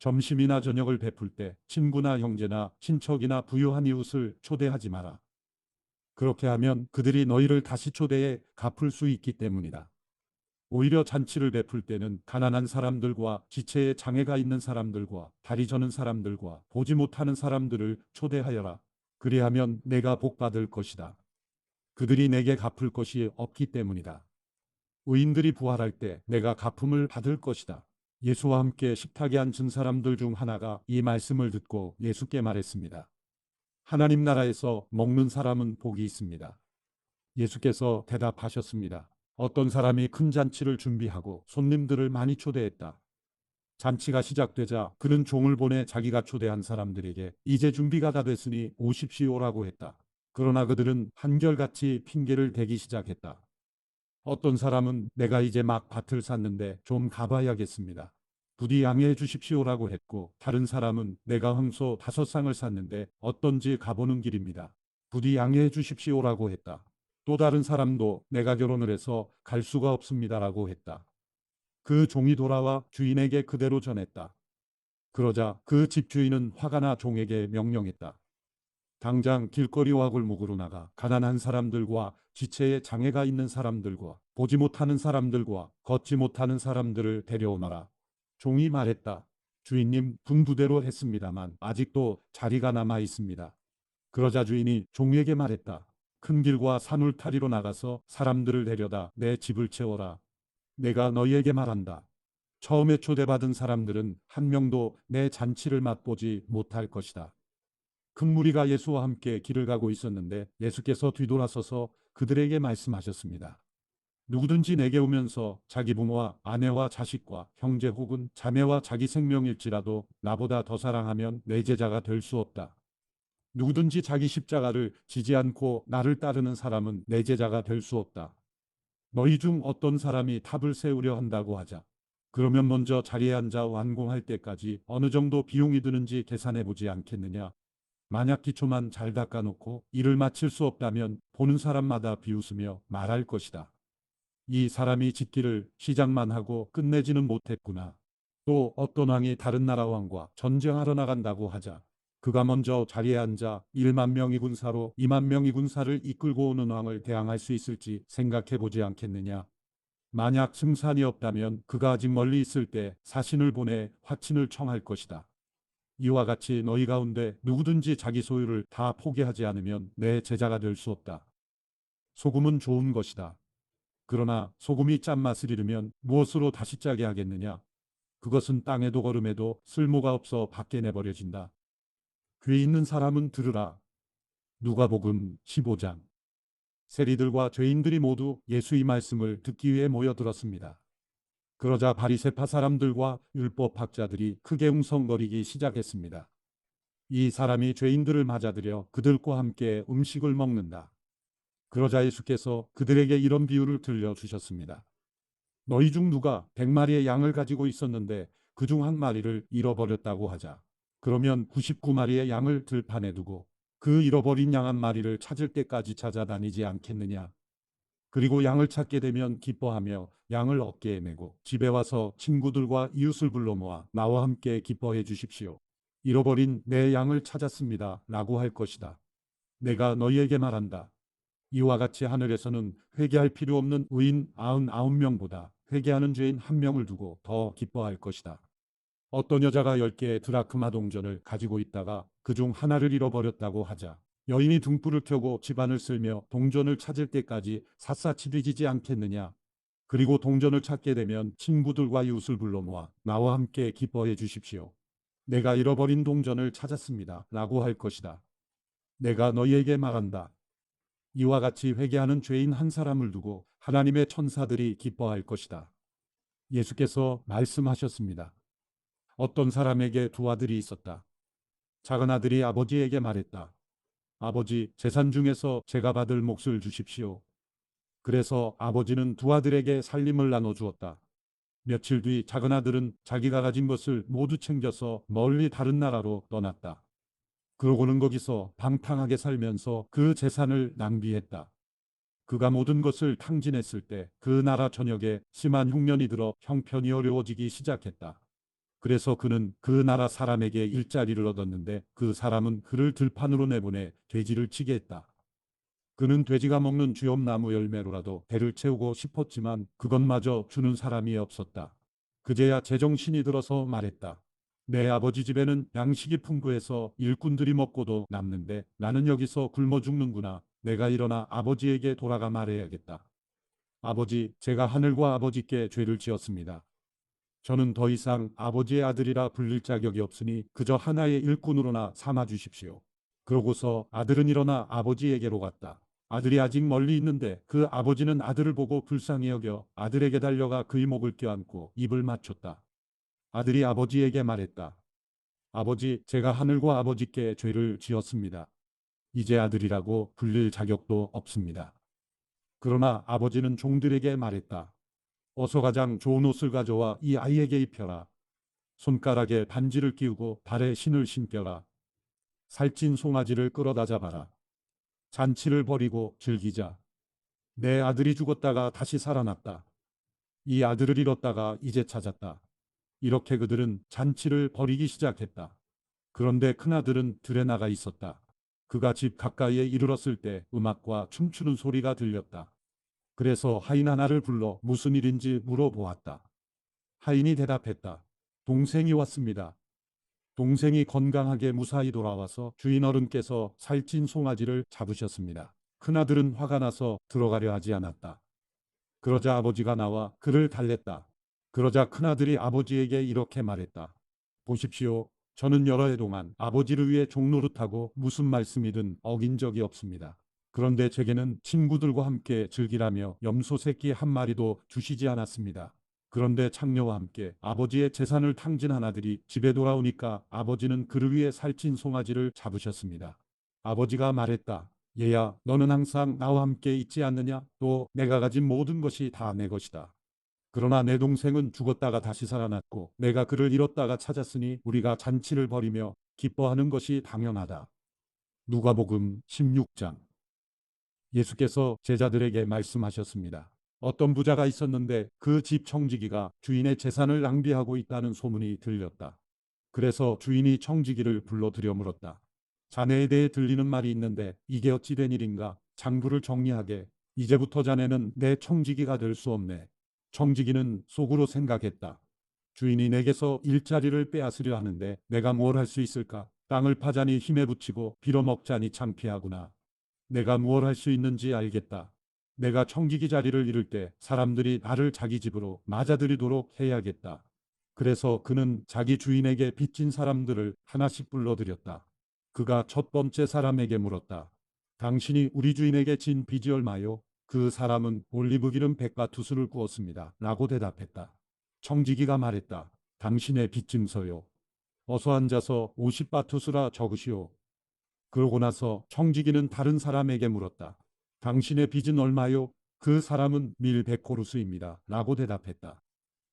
점심이나 저녁을 베풀 때 친구나 형제나 친척이나 부유한 이웃을 초대하지 마라. 그렇게 하면 그들이 너희를 다시 초대해 갚을 수 있기 때문이다. 오히려 잔치를 베풀 때는 가난한 사람들과 지체에 장애가 있는 사람들과 다리 저는 사람들과 보지 못하는 사람들을 초대하여라. 그리하면 내가 복 받을 것이다. 그들이 내게 갚을 것이 없기 때문이다. 의인들이 부활할 때 내가 갚음을 받을 것이다. 예수와 함께 식탁에 앉은 사람들 중 하나가 이 말씀을 듣고 예수께 말했습니다. 하나님 나라에서 먹는 사람은 복이 있습니다. 예수께서 대답하셨습니다. 어떤 사람이 큰 잔치를 준비하고 손님들을 많이 초대했다. 잔치가 시작되자 그는 종을 보내 자기가 초대한 사람들에게 이제 준비가 다 됐으니 오십시오라고 했다. 그러나 그들은 한결같이 핑계를 대기 시작했다. 어떤 사람은 내가 이제 막 밭을 샀는데 좀 가봐야겠습니다. 부디 양해해 주십시오라고 했고, 다른 사람은 내가 황소 5쌍을 샀는데 어떤지 가보는 길입니다. 부디 양해해 주십시오라고 했다. 또 다른 사람도 내가 결혼을 해서 갈 수가 없습니다라고 했다. 그 종이 돌아와 주인에게 그대로 전했다. 그러자 그 집주인은 화가 나 종에게 명령했다. 당장 길거리와 골목으로 나가 가난한 사람들과 지체에 장애가 있는 사람들과 보지 못하는 사람들과 걷지 못하는 사람들을 데려오너라. 종이 말했다. 주인님, 분부대로 했습니다만 아직도 자리가 남아 있습니다. 그러자 주인이 종에게 말했다. 큰 길과 산울타리로 나가서 사람들을 데려다 내 집을 채워라. 내가 너희에게 말한다. 처음에 초대받은 사람들은 한 명도 내 잔치를 맛보지 못할 것이다. 큰 무리가 예수와 함께 길을 가고 있었는데 예수께서 뒤돌아서서 그들에게 말씀하셨습니다. 누구든지 내게 오면서 자기 부모와 아내와 자식과 형제 혹은 자매와 자기 생명일지라도 나보다 더 사랑하면 내 제자가 될 수 없다. 누구든지 자기 십자가를 지지 않고 나를 따르는 사람은 내 제자가 될 수 없다. 너희 중 어떤 사람이 탑을 세우려 한다고 하자. 그러면 먼저 자리에 앉아 완공할 때까지 어느 정도 비용이 드는지 계산해 보지 않겠느냐. 만약 기초만 잘 닦아놓고 일을 마칠 수 없다면 보는 사람마다 비웃으며 말할 것이다. 이 사람이 짓기를 시작만 하고 끝내지는 못했구나. 또 어떤 왕이 다른 나라 왕과 전쟁하러 나간다고 하자. 그가 먼저 자리에 앉아 1만 명의 군사로 2만 명의 군사를 이끌고 오는 왕을 대항할 수 있을지 생각해 보지 않겠느냐. 만약 승산이 없다면 그가 아직 멀리 있을 때 사신을 보내 화친을 청할 것이다. 이와 같이 너희 가운데 누구든지 자기 소유를 다 포기하지 않으면 내 제자가 될 수 없다. 소금은 좋은 것이다. 그러나 소금이 짠맛을 잃으면 무엇으로 다시 짜게 하겠느냐? 그것은 땅에도 거름에도 쓸모가 없어 밖에 내버려진다. 귀 있는 사람은 들으라. 누가복음 15장. 세리들과 죄인들이 모두 예수의 말씀을 듣기 위해 모여들었습니다. 그러자 바리새파 사람들과 율법학자들이 크게 웅성거리기 시작했습니다. 이 사람이 죄인들을 맞아들여 그들과 함께 음식을 먹는다. 그러자 예수께서 그들에게 이런 비유를 들려주셨습니다. 너희 중 누가 100마리의 양을 가지고 있었는데 그 중 한 마리를 잃어버렸다고 하자. 그러면 99마리의 양을 들판에 두고 그 잃어버린 양 한 마리를 찾을 때까지 찾아다니지 않겠느냐. 그리고 양을 찾게 되면 기뻐하며 양을 어깨에 메고 집에 와서 친구들과 이웃을 불러 모아 나와 함께 기뻐해 주십시오. 잃어버린 내 양을 찾았습니다. 라고 할 것이다. 내가 너희에게 말한다. 이와 같이 하늘에서는 회개할 필요 없는 의인 99명보다 회개하는 죄인 1명을 두고 더 기뻐할 것이다. 어떤 여자가 10개의 드라크마 동전을 가지고 있다가 그중 하나를 잃어버렸다고 하자. 여인이 등불을 켜고 집안을 쓸며 동전을 찾을 때까지 샅샅이 뒤지지 않겠느냐. 그리고 동전을 찾게 되면 친구들과 이웃을 불러 모아 나와 함께 기뻐해 주십시오. 내가 잃어버린 동전을 찾았습니다. 라고 할 것이다. 내가 너희에게 말한다. 이와 같이 회개하는 죄인 한 사람을 두고 하나님의 천사들이 기뻐할 것이다. 예수께서 말씀하셨습니다. 어떤 사람에게 두 아들이 있었다. 작은 아들이 아버지에게 말했다. 아버지, 재산 중에서 제가 받을 몫을 주십시오. 그래서 아버지는 두 아들에게 살림을 나눠주었다. 며칠 뒤 작은 아들은 자기가 가진 것을 모두 챙겨서 멀리 다른 나라로 떠났다. 그러고는 거기서 방탕하게 살면서 그 재산을 낭비했다. 그가 모든 것을 탕진했을 때 그 나라 전역에 심한 흉년이 들어 형편이 어려워지기 시작했다. 그래서 그는 그 나라 사람에게 일자리를 얻었는데 그 사람은 그를 들판으로 내보내 돼지를 치게 했다. 그는 돼지가 먹는 주엽나무 열매로라도 배를 채우고 싶었지만 그것마저 주는 사람이 없었다. 그제야 제정신이 들어서 말했다. 내 아버지 집에는 양식이 풍부해서 일꾼들이 먹고도 남는데 나는 여기서 굶어 죽는구나. 내가 일어나 아버지에게 돌아가 말해야겠다. 아버지, 제가 하늘과 아버지께 죄를 지었습니다. 저는 더 이상 아버지의 아들이라 불릴 자격이 없으니 그저 하나의 일꾼으로나 삼아 주십시오. 그러고서 아들은 일어나 아버지에게로 갔다. 아들이 아직 멀리 있는데 그 아버지는 아들을 보고 불쌍히 여겨 아들에게 달려가 그의 목을 껴안고 입을 맞췄다. 아들이 아버지에게 말했다. 아버지, 제가 하늘과 아버지께 죄를 지었습니다. 이제 아들이라고 불릴 자격도 없습니다. 그러나 아버지는 종들에게 말했다. 어서 가장 좋은 옷을 가져와 이 아이에게 입혀라. 손가락에 반지를 끼우고 발에 신을 신겨라. 살찐 송아지를 끌어다 잡아라. 잔치를 벌이고 즐기자. 내 아들이 죽었다가 다시 살아났다. 이 아들을 잃었다가 이제 찾았다. 이렇게 그들은 잔치를 벌이기 시작했다. 그런데 큰아들은 들에 나가 있었다. 그가 집 가까이에 이르렀을 때 음악과 춤추는 소리가 들렸다. 그래서 하인 하나를 불러 무슨 일인지 물어보았다. 하인이 대답했다. 동생이 왔습니다. 동생이 건강하게 무사히 돌아와서 주인 어른께서 살찐 송아지를 잡으셨습니다. 큰아들은 화가 나서 들어가려 하지 않았다. 그러자 아버지가 나와 그를 달랬다. 그러자 큰아들이 아버지에게 이렇게 말했다. 보십시오. 저는 여러 해 동안 아버지를 위해 종노릇하고 무슨 말씀이든 어긴 적이 없습니다. 그런데 제게는 친구들과 함께 즐기라며 염소 새끼 한 마리도 주시지 않았습니다. 그런데 창녀와 함께 아버지의 재산을 탕진한 아들이 집에 돌아오니까 아버지는 그를 위해 살찐 송아지를 잡으셨습니다. 아버지가 말했다. 얘야, 너는 항상 나와 함께 있지 않느냐? 또 내가 가진 모든 것이 다 내 것이다. 그러나 내 동생은 죽었다가 다시 살아났고 내가 그를 잃었다가 찾았으니 우리가 잔치를 벌이며 기뻐하는 것이 당연하다. 누가복음 16장. 예수께서 제자들에게 말씀하셨습니다. 어떤 부자가 있었는데 그 집 청지기가 주인의 재산을 낭비하고 있다는 소문이 들렸다. 그래서 주인이 청지기를 불러들여 물었다. 자네에 대해 들리는 말이 있는데 이게 어찌 된 일인가? 장부를 정리하게. 이제부터 자네는 내 청지기가 될 수 없네. 청지기는 속으로 생각했다. 주인이 내게서 일자리를 빼앗으려 하는데 내가 뭘 할 수 있을까? 땅을 파자니 힘에 부치고 빌어먹자니 창피하구나. 내가 무엇 할 수 있는지 알겠다. 내가 청지기 자리를 잃을 때 사람들이 나를 자기 집으로 맞아들이도록 해야겠다. 그래서 그는 자기 주인에게 빚진 사람들을 하나씩 불러들였다. 그가 첫 번째 사람에게 물었다. 당신이 우리 주인에게 진 빚이 얼마요? 그 사람은 올리브 기름 100바투스를 구웠습니다. 라고 대답했다. 청지기가 말했다. 당신의 빚 증서요. 어서 앉아서 50바투스라 적으시오. 그러고 나서 청지기는 다른 사람에게 물었다. 당신의 빚은 얼마요? 그 사람은 밀 100코루스입니다. 라고 대답했다.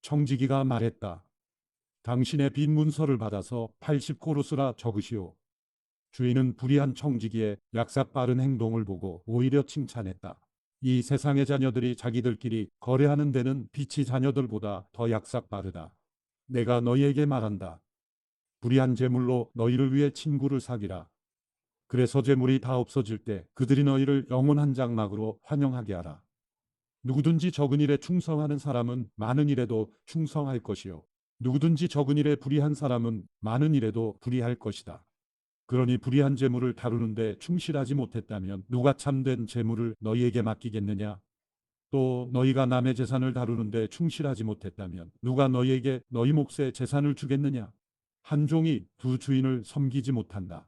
청지기가 말했다. 당신의 빚 문서를 받아서 80코루스라 적으시오. 주인은 불의한 청지기의 약삭 빠른 행동을 보고 오히려 칭찬했다. 이 세상의 자녀들이 자기들끼리 거래하는 데는 빛이 자녀들보다 더 약삭 빠르다. 내가 너희에게 말한다. 불의한 재물로 너희를 위해 친구를 사귀라. 그래서 재물이 다 없어질 때 그들이 너희를 영원한 장막으로 환영하게 하라. 누구든지 적은 일에 충성하는 사람은 많은 일에도 충성할 것이요. 누구든지 적은 일에 불의한 사람은 많은 일에도 불의할 것이다. 그러니 불의한 재물을 다루는데 충실하지 못했다면 누가 참된 재물을 너희에게 맡기겠느냐? 또 너희가 남의 재산을 다루는데 충실하지 못했다면 누가 너희에게 너희 몫의 재산을 주겠느냐? 한 종이 두 주인을 섬기지 못한다.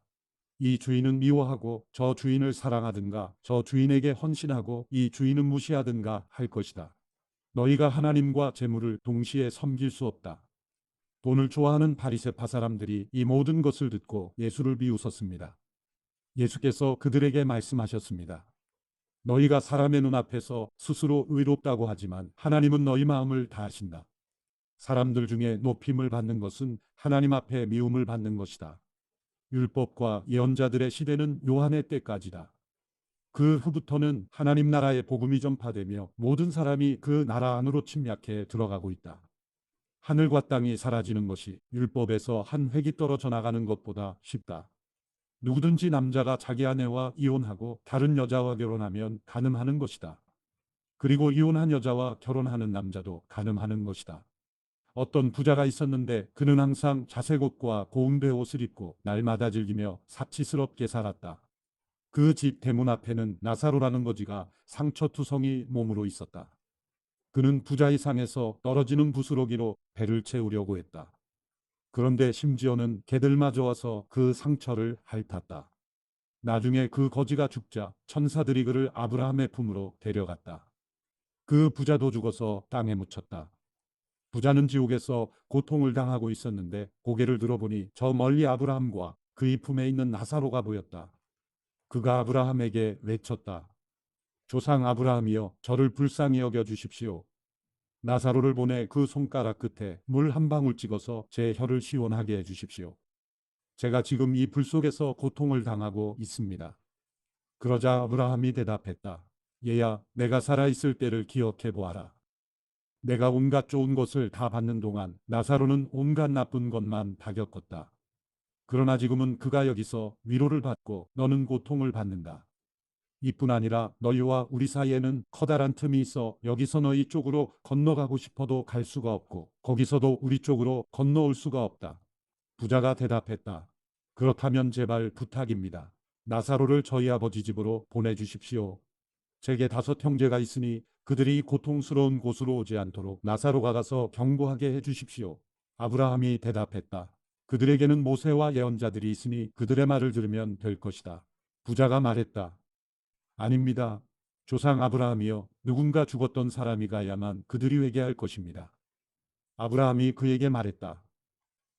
이 주인은 미워하고 저 주인을 사랑하든가 저 주인에게 헌신하고 이 주인은 무시하든가 할 것이다. 너희가 하나님과 재물을 동시에 섬길 수 없다. 돈을 좋아하는 바리새파 사람들이 이 모든 것을 듣고 예수를 비웃었습니다. 예수께서 그들에게 말씀하셨습니다. 너희가 사람의 눈앞에서 스스로 의롭다고 하지만 하나님은 너희 마음을 다 아신다. 사람들 중에 높임을 받는 것은 하나님 앞에 미움을 받는 것이다. 율법과 예언자들의 시대는 요한의 때까지다. 그 후부터는 하나님 나라의 복음이 전파되며 모든 사람이 그 나라 안으로 침략해 들어가고 있다. 하늘과 땅이 사라지는 것이 율법에서 한 획이 떨어져 나가는 것보다 쉽다. 누구든지 남자가 자기 아내와 이혼하고 다른 여자와 결혼하면 간음하는 것이다. 그리고 이혼한 여자와 결혼하는 남자도 간음하는 것이다. 어떤 부자가 있었는데 그는 항상 자색 옷과 고운배 옷을 입고 날마다 즐기며 사치스럽게 살았다. 그 집 대문 앞에는 나사로라는 거지가 상처투성이 몸으로 있었다. 그는 부자의 상에서 떨어지는 부스러기로 배를 채우려고 했다. 그런데 심지어는 개들마저 와서 그 상처를 핥았다. 나중에 그 거지가 죽자 천사들이 그를 아브라함의 품으로 데려갔다. 그 부자도 죽어서 땅에 묻혔다. 부자는 지옥에서 고통을 당하고 있었는데 고개를 들어보니 저 멀리 아브라함과 그의 품에 있는 나사로가 보였다. 그가 아브라함에게 외쳤다. 조상 아브라함이여 저를 불쌍히 여겨 주십시오. 나사로를 보내 그 손가락 끝에 물 한 방울 찍어서 제 혀를 시원하게 해 주십시오. 제가 지금 이 불 속에서 고통을 당하고 있습니다. 그러자 아브라함이 대답했다. 얘야, 내가 살아있을 때를 기억해 보아라. 내가 온갖 좋은 것을 다 받는 동안 나사로는 온갖 나쁜 것만 다 겪었다. 그러나 지금은 그가 여기서 위로를 받고 너는 고통을 받는다. 이뿐 아니라 너희와 우리 사이에는 커다란 틈이 있어 여기서 너희 쪽으로 건너가고 싶어도 갈 수가 없고 거기서도 우리 쪽으로 건너올 수가 없다. 부자가 대답했다. 그렇다면 제발 부탁입니다. 나사로를 저희 아버지 집으로 보내주십시오. 제게 5형제가 있으니 그들이 고통스러운 곳으로 오지 않도록 나사로가 가서 경고하게 해주십시오. 아브라함이 대답했다. 그들에게는 모세와 예언자들이 있으니 그들의 말을 들으면 될 것이다. 부자가 말했다. 아닙니다. 조상 아브라함이여, 누군가 죽었던 사람이 가야만 그들이 회개할 것입니다. 아브라함이 그에게 말했다.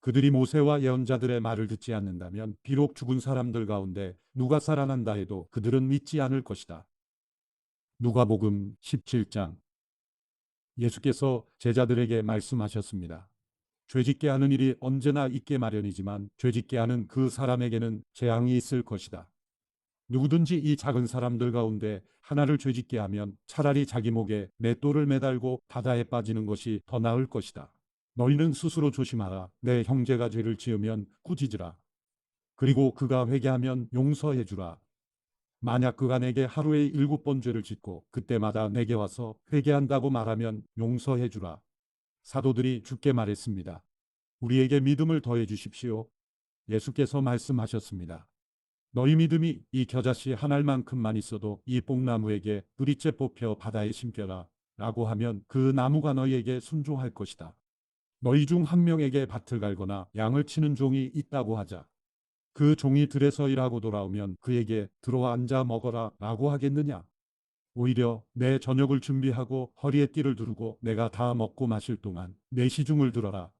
그들이 모세와 예언자들의 말을 듣지 않는다면 비록 죽은 사람들 가운데 누가 살아난다 해도 그들은 믿지 않을 것이다. 누가복음 17장. 예수께서 제자들에게 말씀하셨습니다. 죄짓게 하는 일이 언제나 있게 마련이지만 죄짓게 하는 그 사람에게는 재앙이 있을 것이다. 누구든지 이 작은 사람들 가운데 하나를 죄짓게 하면 차라리 자기 목에 맷돌을 매달고 바다에 빠지는 것이 더 나을 것이다. 너희는 스스로 조심하라. 내 형제가 죄를 지으면 꾸짖으라. 그리고 그가 회개하면 용서해 주라. 만약 그가 내게 하루에 7번 죄를 짓고 그때마다 내게 와서 회개한다고 말하면 용서해 주라. 사도들이 주께 말했습니다. 우리에게 믿음을 더해 주십시오. 예수께서 말씀하셨습니다. 너희 믿음이 이 겨자씨 한 알만큼만 있어도 이 뽕나무에게 뿌리째 뽑혀 바다에 심겨라 라고 하면 그 나무가 너희에게 순종할 것이다. 너희 중 한 명에게 밭을 갈거나 양을 치는 종이 있다고 하자. 그 종이 들에서 일하고 돌아오면 그에게 들어와 앉아 먹어라 라고 하겠느냐? 오히려 내 저녁을 준비하고 허리에 띠를 두르고 내가 다 먹고 마실 동안 내 시중을 들어라.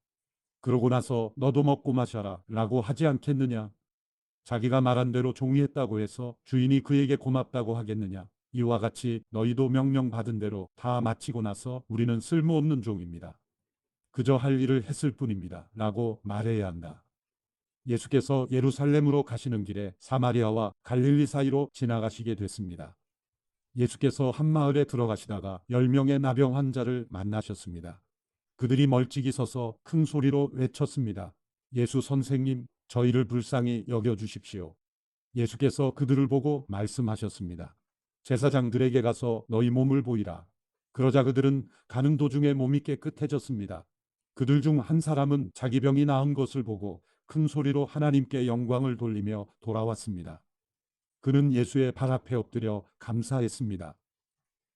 그러고 나서 너도 먹고 마셔라 라고 하지 않겠느냐? 자기가 말한 대로 종이했다고 해서 주인이 그에게 고맙다고 하겠느냐? 이와 같이 너희도 명령받은 대로 다 마치고 나서 우리는 쓸모없는 종입니다. 그저 할 일을 했을 뿐입니다. 라고 말해야 한다. 예수께서 예루살렘으로 가시는 길에 사마리아와 갈릴리 사이로 지나가시게 됐습니다. 예수께서 한 마을에 들어가시다가 10명의 나병 환자를 만나셨습니다. 그들이 멀찍이 서서 큰 소리로 외쳤습니다. 예수 선생님, 저희를 불쌍히 여겨주십시오. 예수께서 그들을 보고 말씀하셨습니다. 제사장들에게 가서 너희 몸을 보이라. 그러자 그들은 가는 도중에 몸이 깨끗해졌습니다. 그들 중 한 사람은 자기 병이 나은 것을 보고 큰 소리로 하나님께 영광을 돌리며 돌아왔습니다. 그는 예수의 발 앞에 엎드려 감사했습니다.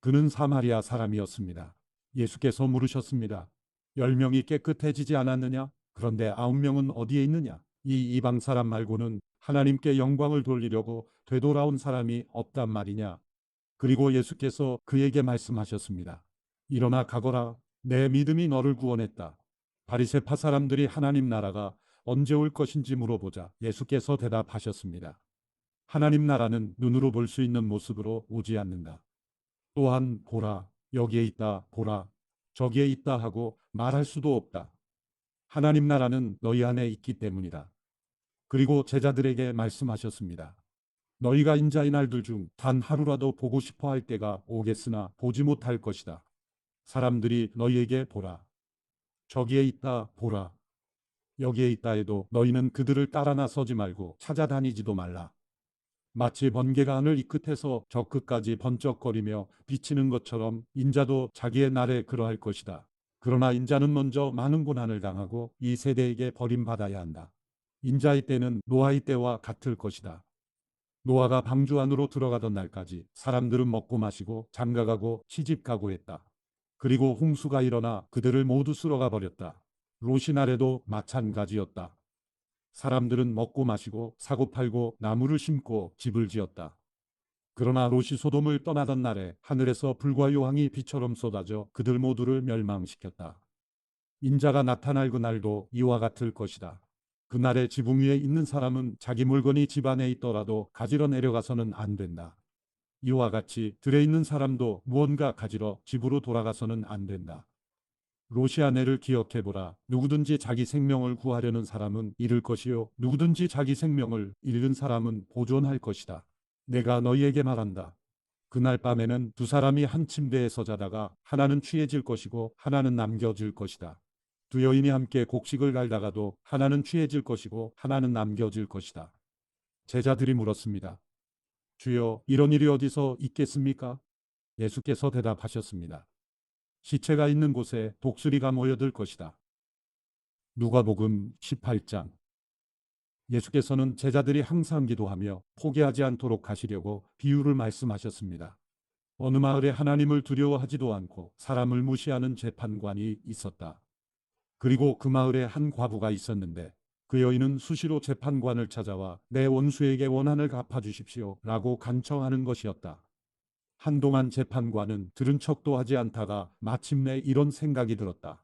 그는 사마리아 사람이었습니다. 예수께서 물으셨습니다. 10명이 깨끗해지지 않았느냐? 그런데 9명은 어디에 있느냐? 이 이방 사람 말고는 하나님께 영광을 돌리려고 되돌아온 사람이 없단 말이냐? 그리고 예수께서 그에게 말씀하셨습니다. 일어나 가거라. 내 믿음이 너를 구원했다. 바리새파 사람들이 하나님 나라가 언제 올 것인지 물어보자 예수께서 대답하셨습니다. 하나님 나라는 눈으로 볼 수 있는 모습으로 오지 않는다. 또한 보라, 여기에 있다, 보라, 저기에 있다 하고 말할 수도 없다. 하나님 나라는 너희 안에 있기 때문이다. 그리고 제자들에게 말씀하셨습니다. 너희가 인자의 날들 중 단 하루라도 보고 싶어 할 때가 오겠으나 보지 못할 것이다. 사람들이 너희에게 보라, 저기에 있다 보라. 여기에 있다 해도 너희는 그들을 따라 나서지 말고 찾아다니지도 말라. 마치 번개가 하늘 이 끝에서 저 끝까지 번쩍거리며 비치는 것처럼 인자도 자기의 날에 그러할 것이다. 그러나 인자는 먼저 많은 고난을 당하고 이 세대에게 버림받아야 한다. 인자의 때는 노아의 때와 같을 것이다. 노아가 방주 안으로 들어가던 날까지 사람들은 먹고 마시고 장가가고 시집가고 했다. 그리고 홍수가 일어나 그들을 모두 쓸어가 버렸다. 롯이 날에도 마찬가지였다. 사람들은 먹고 마시고 사고 팔고 나무를 심고 집을 지었다. 그러나 롯이 소돔을 떠나던 날에 하늘에서 불과 요항이 비처럼 쏟아져 그들 모두를 멸망시켰다. 인자가 나타날 그날도 이와 같을 것이다. 그날에 지붕 위에 있는 사람은 자기 물건이 집 안에 있더라도 가지러 내려가서는 안 된다. 이와 같이 들에 있는 사람도 무언가 가지러 집으로 돌아가서는 안 된다. 롯이 아내를 기억해보라. 누구든지 자기 생명을 구하려는 사람은 잃을 것이요 누구든지 자기 생명을 잃는 사람은 보존할 것이다. 내가 너희에게 말한다. 그날 밤에는 두 사람이 한 침대에서 자다가 하나는 취해질 것이고 하나는 남겨질 것이다. 두 여인이 함께 곡식을 갈다가도 하나는 취해질 것이고 하나는 남겨질 것이다. 제자들이 물었습니다. 주여, 이런 일이 어디서 있겠습니까? 예수께서 대답하셨습니다. 시체가 있는 곳에 독수리가 모여들 것이다. 누가복음 18장. 예수께서는 제자들이 항상 기도하며 포기하지 않도록 하시려고 비유를 말씀하셨습니다. 어느 마을에 하나님을 두려워하지도 않고 사람을 무시하는 재판관이 있었다. 그리고 그 마을에 한 과부가 있었는데 그 여인은 수시로 재판관을 찾아와 내 원수에게 원한을 갚아주십시오 라고 간청하는 것이었다. 한동안 재판관은 들은 척도 하지 않다가 마침내 이런 생각이 들었다.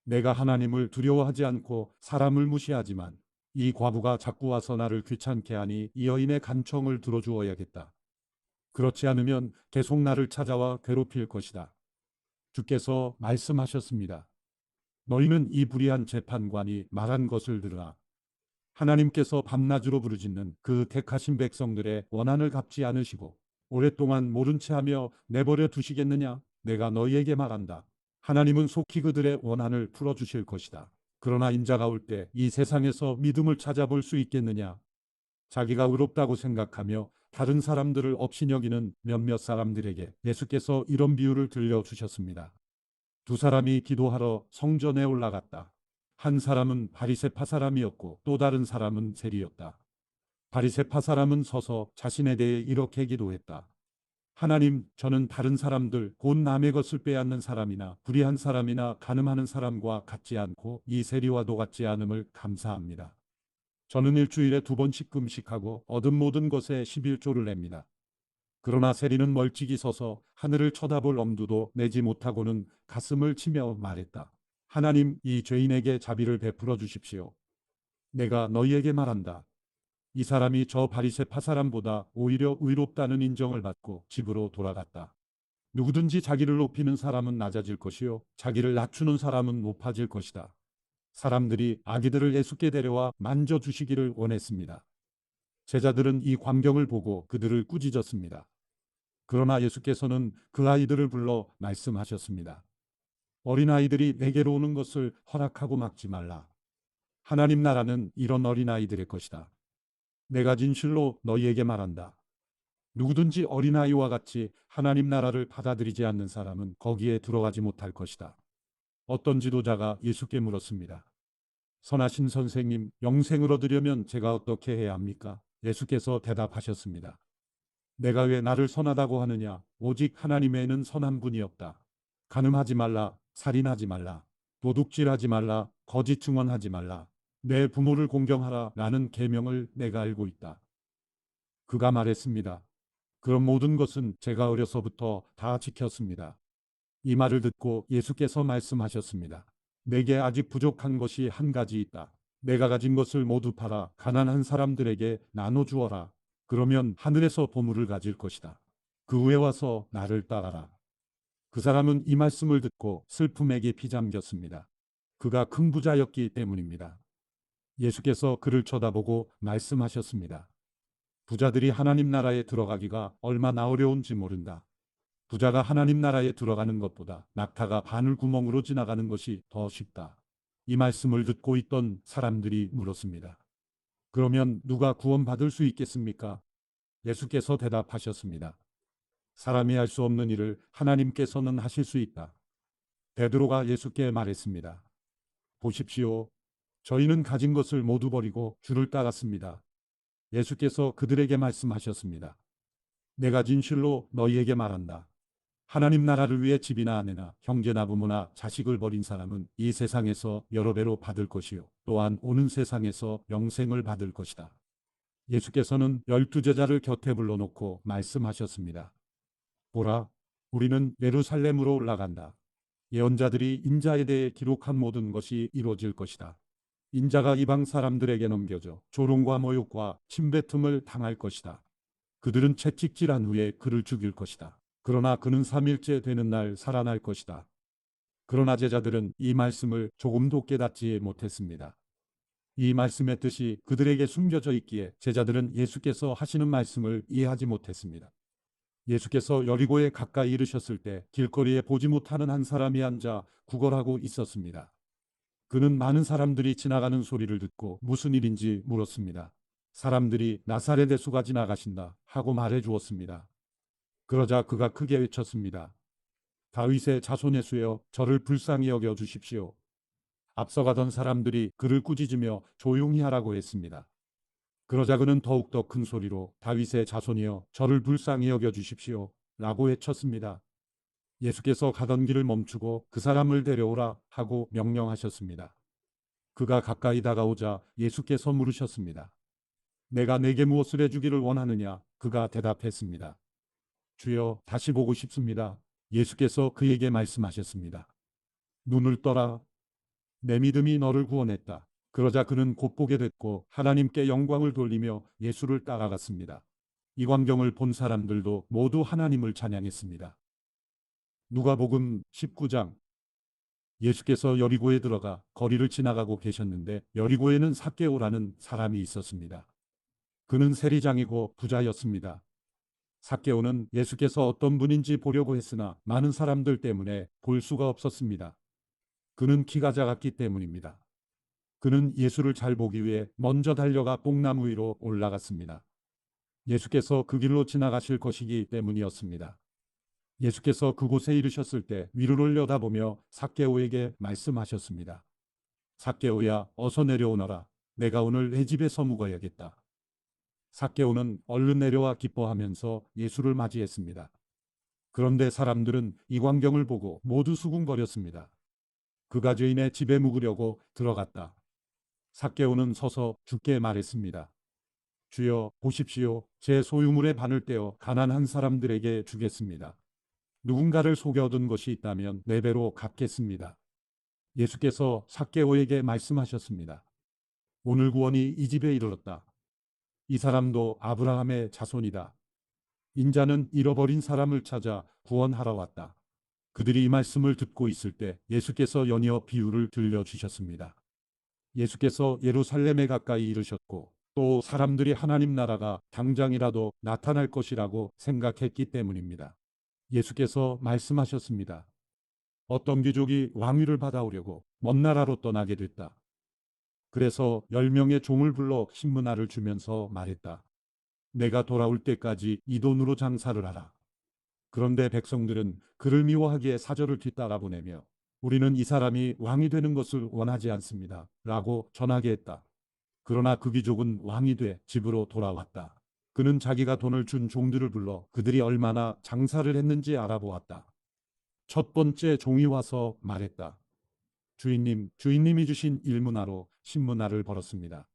내가 하나님을 두려워하지 않고 사람을 무시하지만 이 과부가 자꾸 와서 나를 귀찮게 하니 이 여인의 간청을 들어주어야겠다. 그렇지 않으면 계속 나를 찾아와 괴롭힐 것이다. 주께서 말씀하셨습니다. 너희는 이 불의한 재판관이 말한 것을 들으라. 하나님께서 밤낮으로 부르짖는 그 택하신 백성들의 원한을 갚지 않으시고 오랫동안 모른 채 하며 내버려 두시겠느냐? 내가 너희에게 말한다. 하나님은 속히 그들의 원한을 풀어주실 것이다. 그러나 인자가 올 때 이 세상에서 믿음을 찾아볼 수 있겠느냐? 자기가 의롭다고 생각하며 다른 사람들을 업신여기는 몇몇 사람들에게 예수께서 이런 비유를 들려주셨습니다. 두 사람이 기도하러 성전에 올라갔다. 한 사람은 바리새파 사람이었고 또 다른 사람은 세리였다. 바리새파 사람은 서서 자신에 대해 이렇게 기도했다. 하나님, 저는 다른 사람들, 곧 남의 것을 빼앗는 사람이나 불의한 사람이나 간음하는 사람과 같지 않고 이 세리와도 같지 않음을 감사합니다. 저는 일주일에 2번씩 금식하고 얻은 모든 것에 11조를 냅니다. 그러나 세리는 멀찍이 서서 하늘을 쳐다볼 엄두도 내지 못하고는 가슴을 치며 말했다. 하나님, 이 죄인에게 자비를 베풀어 주십시오. 내가 너희에게 말한다. 이 사람이 저 바리새파 사람보다 오히려 의롭다는 인정을 받고 집으로 돌아갔다. 누구든지 자기를 높이는 사람은 낮아질 것이요 자기를 낮추는 사람은 높아질 것이다. 사람들이 아기들을 예수께 데려와 만져주시기를 원했습니다. 제자들은 이 광경을 보고 그들을 꾸짖었습니다. 그러나 예수께서는 그 아이들을 불러 말씀하셨습니다. 어린아이들이 내게로 오는 것을 허락하고 막지 말라. 하나님 나라는 이런 어린아이들의 것이다. 내가 진실로 너희에게 말한다. 누구든지 어린아이와 같이 하나님 나라를 받아들이지 않는 사람은 거기에 들어가지 못할 것이다. 어떤 지도자가 예수께 물었습니다. 선하신 선생님, 영생을 얻으려면 제가 어떻게 해야 합니까? 예수께서 대답하셨습니다. 내가 왜 나를 선하다고 하느냐? 오직 하나님 외에는 선한 분이 없다. 간음하지 말라, 살인하지 말라, 도둑질하지 말라, 거짓 증언하지 말라, 내 부모를 공경하라 라는 계명을 내가 알고 있다. 그가 말했습니다. 그런 모든 것은 제가 어려서부터 다 지켰습니다. 이 말을 듣고 예수께서 말씀하셨습니다. 내게 아직 부족한 것이 한 가지 있다. 내가 가진 것을 모두 팔아 가난한 사람들에게 나눠주어라. 그러면 하늘에서 보물을 가질 것이다. 그 후에 와서 나를 따라라. 그 사람은 이 말씀을 듣고 슬픔에 깊이 잠겼습니다. 그가 큰 부자였기 때문입니다. 예수께서 그를 쳐다보고 말씀하셨습니다. 부자들이 하나님 나라에 들어가기가 얼마나 어려운지 모른다. 부자가 하나님 나라에 들어가는 것보다 낙타가 바늘구멍으로 지나가는 것이 더 쉽다. 이 말씀을 듣고 있던 사람들이 물었습니다. 그러면 누가 구원받을 수 있겠습니까? 예수께서 대답하셨습니다. 사람이 할 수 없는 일을 하나님께서는 하실 수 있다. 베드로가 예수께 말했습니다. 보십시오. 저희는 가진 것을 모두 버리고 주를 따랐습니다. 예수께서 그들에게 말씀하셨습니다. 내가 진실로 너희에게 말한다. 하나님 나라를 위해 집이나 아내나 형제나 부모나 자식을 버린 사람은 이 세상에서 여러 배로 받을 것이요. 또한 오는 세상에서 영생을 받을 것이다. 예수께서는 12제자를 곁에 불러놓고 말씀하셨습니다. 보라, 우리는 예루살렘으로 올라간다. 예언자들이 인자에 대해 기록한 모든 것이 이루어질 것이다. 인자가 이방 사람들에게 넘겨져 조롱과 모욕과 침뱉음을 당할 것이다. 그들은 채찍질한 후에 그를 죽일 것이다. 그러나 그는 3일째 되는 날 살아날 것이다. 그러나 제자들은 이 말씀을 조금도 깨닫지 못했습니다. 이 말씀의 뜻이 그들에게 숨겨져 있기에 제자들은 예수께서 하시는 말씀을 이해하지 못했습니다. 예수께서 여리고에 가까이 이르셨을 때 길거리에 보지 못하는 한 사람이 앉아 구걸하고 있었습니다. 그는 많은 사람들이 지나가는 소리를 듣고 무슨 일인지 물었습니다. 사람들이 나사렛 예수가 지나가신다 하고 말해 주었습니다. 그러자 그가 크게 외쳤습니다. 다윗의 자손 예수여, 저를 불쌍히 여겨 주십시오. 앞서가던 사람들이 그를 꾸짖으며 조용히 하라고 했습니다. 그러자 그는 더욱더 큰 소리로 다윗의 자손이여, 저를 불쌍히 여겨 주십시오 라고 외쳤습니다. 예수께서 가던 길을 멈추고 그 사람을 데려오라 하고 명령하셨습니다. 그가 가까이 다가오자 예수께서 물으셨습니다. 내가 내게 무엇을 해주기를 원하느냐? 그가 대답했습니다. 주여, 다시 보고 싶습니다. 예수께서 그에게 말씀하셨습니다. 눈을 떠라. 내 믿음이 너를 구원했다. 그러자 그는 곧 보게 됐고 하나님께 영광을 돌리며 예수를 따라갔습니다. 이 광경을 본 사람들도 모두 하나님을 찬양했습니다. 누가복음 19장. 예수께서 여리고에 들어가 거리를 지나가고 계셨는데 여리고에는 삭개오라는 사람이 있었습니다. 그는 세리장이고 부자였습니다. 삭개오는 예수께서 어떤 분인지 보려고 했으나 많은 사람들 때문에 볼 수가 없었습니다. 그는 키가 작았기 때문입니다. 그는 예수를 잘 보기 위해 먼저 달려가 뽕나무 위로 올라갔습니다. 예수께서 그 길로 지나가실 것이기 때문이었습니다. 예수께서 그곳에 이르셨을 때 위를 올려다보며 삭개오에게 말씀하셨습니다. 삭개오야, 어서 내려오너라. 내가 오늘 내 집에서 묵어야겠다. 삭개오는 얼른 내려와 기뻐하면서 예수를 맞이했습니다. 그런데 사람들은 이 광경을 보고 모두 수군거렸습니다. 그가 주인의 집에 묵으려고 들어갔다. 삭개오는 서서 주께 말했습니다. 주여, 보십시오. 제 소유물의 반을 떼어 가난한 사람들에게 주겠습니다. 누군가를 속여 얻은 것이 있다면 4배로 갚겠습니다. 예수께서 삭개오에게 말씀하셨습니다. 오늘 구원이 이 집에 이르렀다. 이 사람도 아브라함의 자손이다. 인자는 잃어버린 사람을 찾아 구원하러 왔다. 그들이 이 말씀을 듣고 있을 때 예수께서 연이어 비유를 들려주셨습니다. 예수께서 예루살렘에 가까이 이르셨고 또 사람들이 하나님 나라가 당장이라도 나타날 것이라고 생각했기 때문입니다. 예수께서 말씀하셨습니다. 어떤 귀족이 왕위를 받아오려고 먼 나라로 떠나게 됐다. 그래서 10명의 종을 불러 신문화를 주면서 말했다. 내가 돌아올 때까지 이 돈으로 장사를 하라. 그런데 백성들은 그를 미워하기에 사절을 뒤따라 보내며 우리는 이 사람이 왕이 되는 것을 원하지 않습니다. 라고 전하게 했다. 그러나 그 귀족은 왕이 돼 집으로 돌아왔다. 그는 자기가 돈을 준 종들을 불러 그들이 얼마나 장사를 했는지 알아보았다. 첫 번째 종이 와서 말했다. 주인님이 주신 일문화로 신문화를 벌었습니다.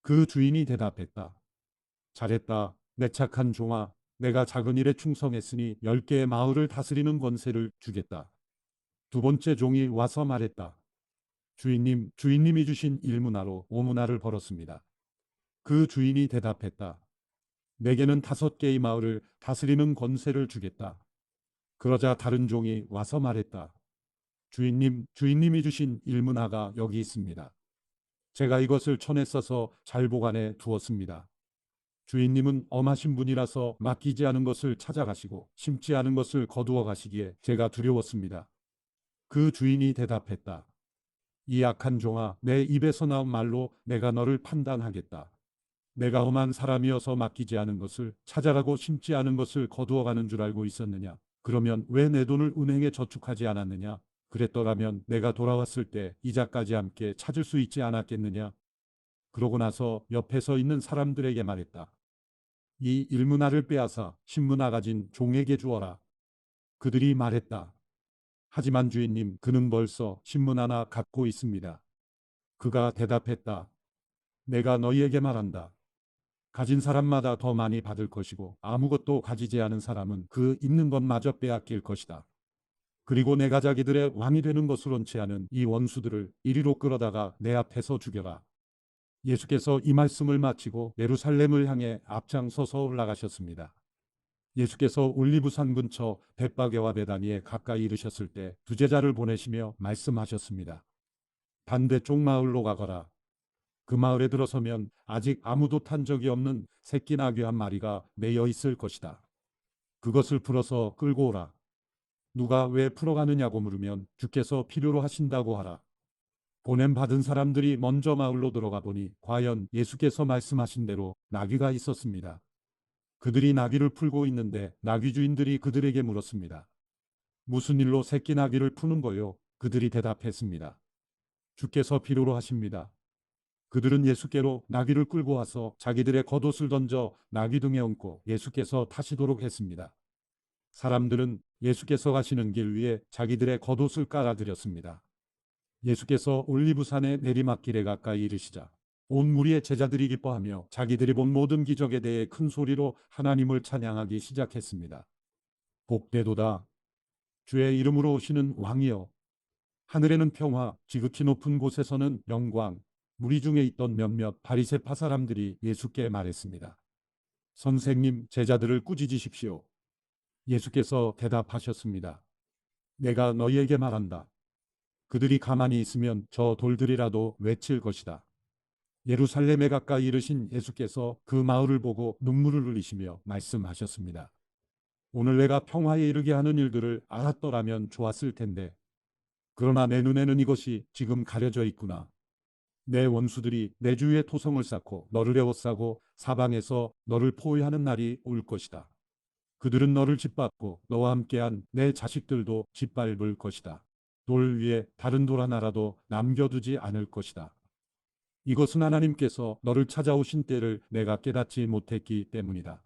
그 주인이 대답했다. 잘했다. 내 착한 종아. 내가 작은 일에 충성했으니 10개의 마을을 다스리는 권세를 주겠다. 두 번째 종이 와서 말했다. 주인님이 주신 일문화로 5문화를 벌었습니다. 그 주인이 대답했다. 내게는 5개의 마을을 다스리는 권세를 주겠다. 그러자 다른 종이 와서 말했다. 주인님이 주신 일문화가 여기 있습니다. 제가 이것을 천에 써서 잘 보관해 두었습니다. 주인님은 엄하신 분이라서 맡기지 않은 것을 찾아가시고 심지 않은 것을 거두어 가시기에 제가 두려웠습니다. 그 주인이 대답했다. 이 악한 종아, 내 입에서 나온 말로 내가 너를 판단하겠다. 내가 험한 사람이어서 맡기지 않은 것을 찾아가고 심지 않은 것을 거두어 가는 줄 알고 있었느냐? 그러면 왜 내 돈을 은행에 저축하지 않았느냐? 그랬더라면 내가 돌아왔을 때 이자까지 함께 찾을 수 있지 않았겠느냐? 그러고 나서 옆에 서 있는 사람들에게 말했다. 이 일문화를 빼앗아 신문화 가진 종에게 주어라. 그들이 말했다. 하지만 주인님, 그는 벌써 신문 하나 갖고 있습니다. 그가 대답했다. 내가 너희에게 말한다. 가진 사람마다 더 많이 받을 것이고 아무것도 가지지 않은 사람은 그 있는 것마저 빼앗길 것이다. 그리고 내가 자기들의 왕이 되는 것을 원치 않은 이 원수들을 이리로 끌어다가 내 앞에서 죽여라. 예수께서 이 말씀을 마치고 예루살렘을 향해 앞장서서 올라가셨습니다. 예수께서 올리브산 근처 벳바게와 베다니에 가까이 이르셨을 때 두 제자를 보내시며 말씀하셨습니다. 반대쪽 마을로 가거라. 그 마을에 들어서면 아직 아무도 탄 적이 없는 새끼 나귀 한 마리가 매여 있을 것이다. 그것을 풀어서 끌고 오라. 누가 왜 풀어가느냐고 물으면 주께서 필요로 하신다고 하라. 보냄 받은 사람들이 먼저 마을로 들어가 보니 과연 예수께서 말씀하신 대로 나귀가 있었습니다. 그들이 나귀를 풀고 있는데 나귀 주인들이 그들에게 물었습니다. 무슨 일로 새끼 나귀를 푸는 거요? 그들이 대답했습니다. 주께서 필요로 하십니다. 그들은 예수께로 나귀를 끌고 와서 자기들의 겉옷을 던져 나귀 등에 얹고 예수께서 타시도록 했습니다. 사람들은 예수께서 가시는 길 위에 자기들의 겉옷을 깔아드렸습니다. 예수께서 올리브산의 내리막길에 가까이 이르시자 온 무리의 제자들이 기뻐하며 자기들이 본 모든 기적에 대해 큰 소리로 하나님을 찬양하기 시작했습니다. 복되도다. 주의 이름으로 오시는 왕이여. 하늘에는 평화, 지극히 높은 곳에서는 영광. 무리 중에 있던 몇몇 바리새파 사람들이 예수께 말했습니다. 선생님, 제자들을 꾸짖으십시오. 예수께서 대답하셨습니다. 내가 너희에게 말한다. 그들이 가만히 있으면 저 돌들이라도 외칠 것이다. 예루살렘에 가까이 이르신 예수께서 그 마을을 보고 눈물을 흘리시며 말씀하셨습니다. 오늘 내가 평화에 이르게 하는 일들을 알았더라면 좋았을 텐데 그러나 내 눈에는 이것이 지금 가려져 있구나. 내 원수들이 내 주위에 토성을 쌓고 너를 에워싸고 사방에서 너를 포위하는 날이 올 것이다. 그들은 너를 짓밟고 너와 함께한 내 자식들도 짓밟을 것이다. 돌 위에 다른 돌 하나라도 남겨두지 않을 것이다. 이것은 하나님께서 너를 찾아오신 때를 내가 깨닫지 못했기 때문이다.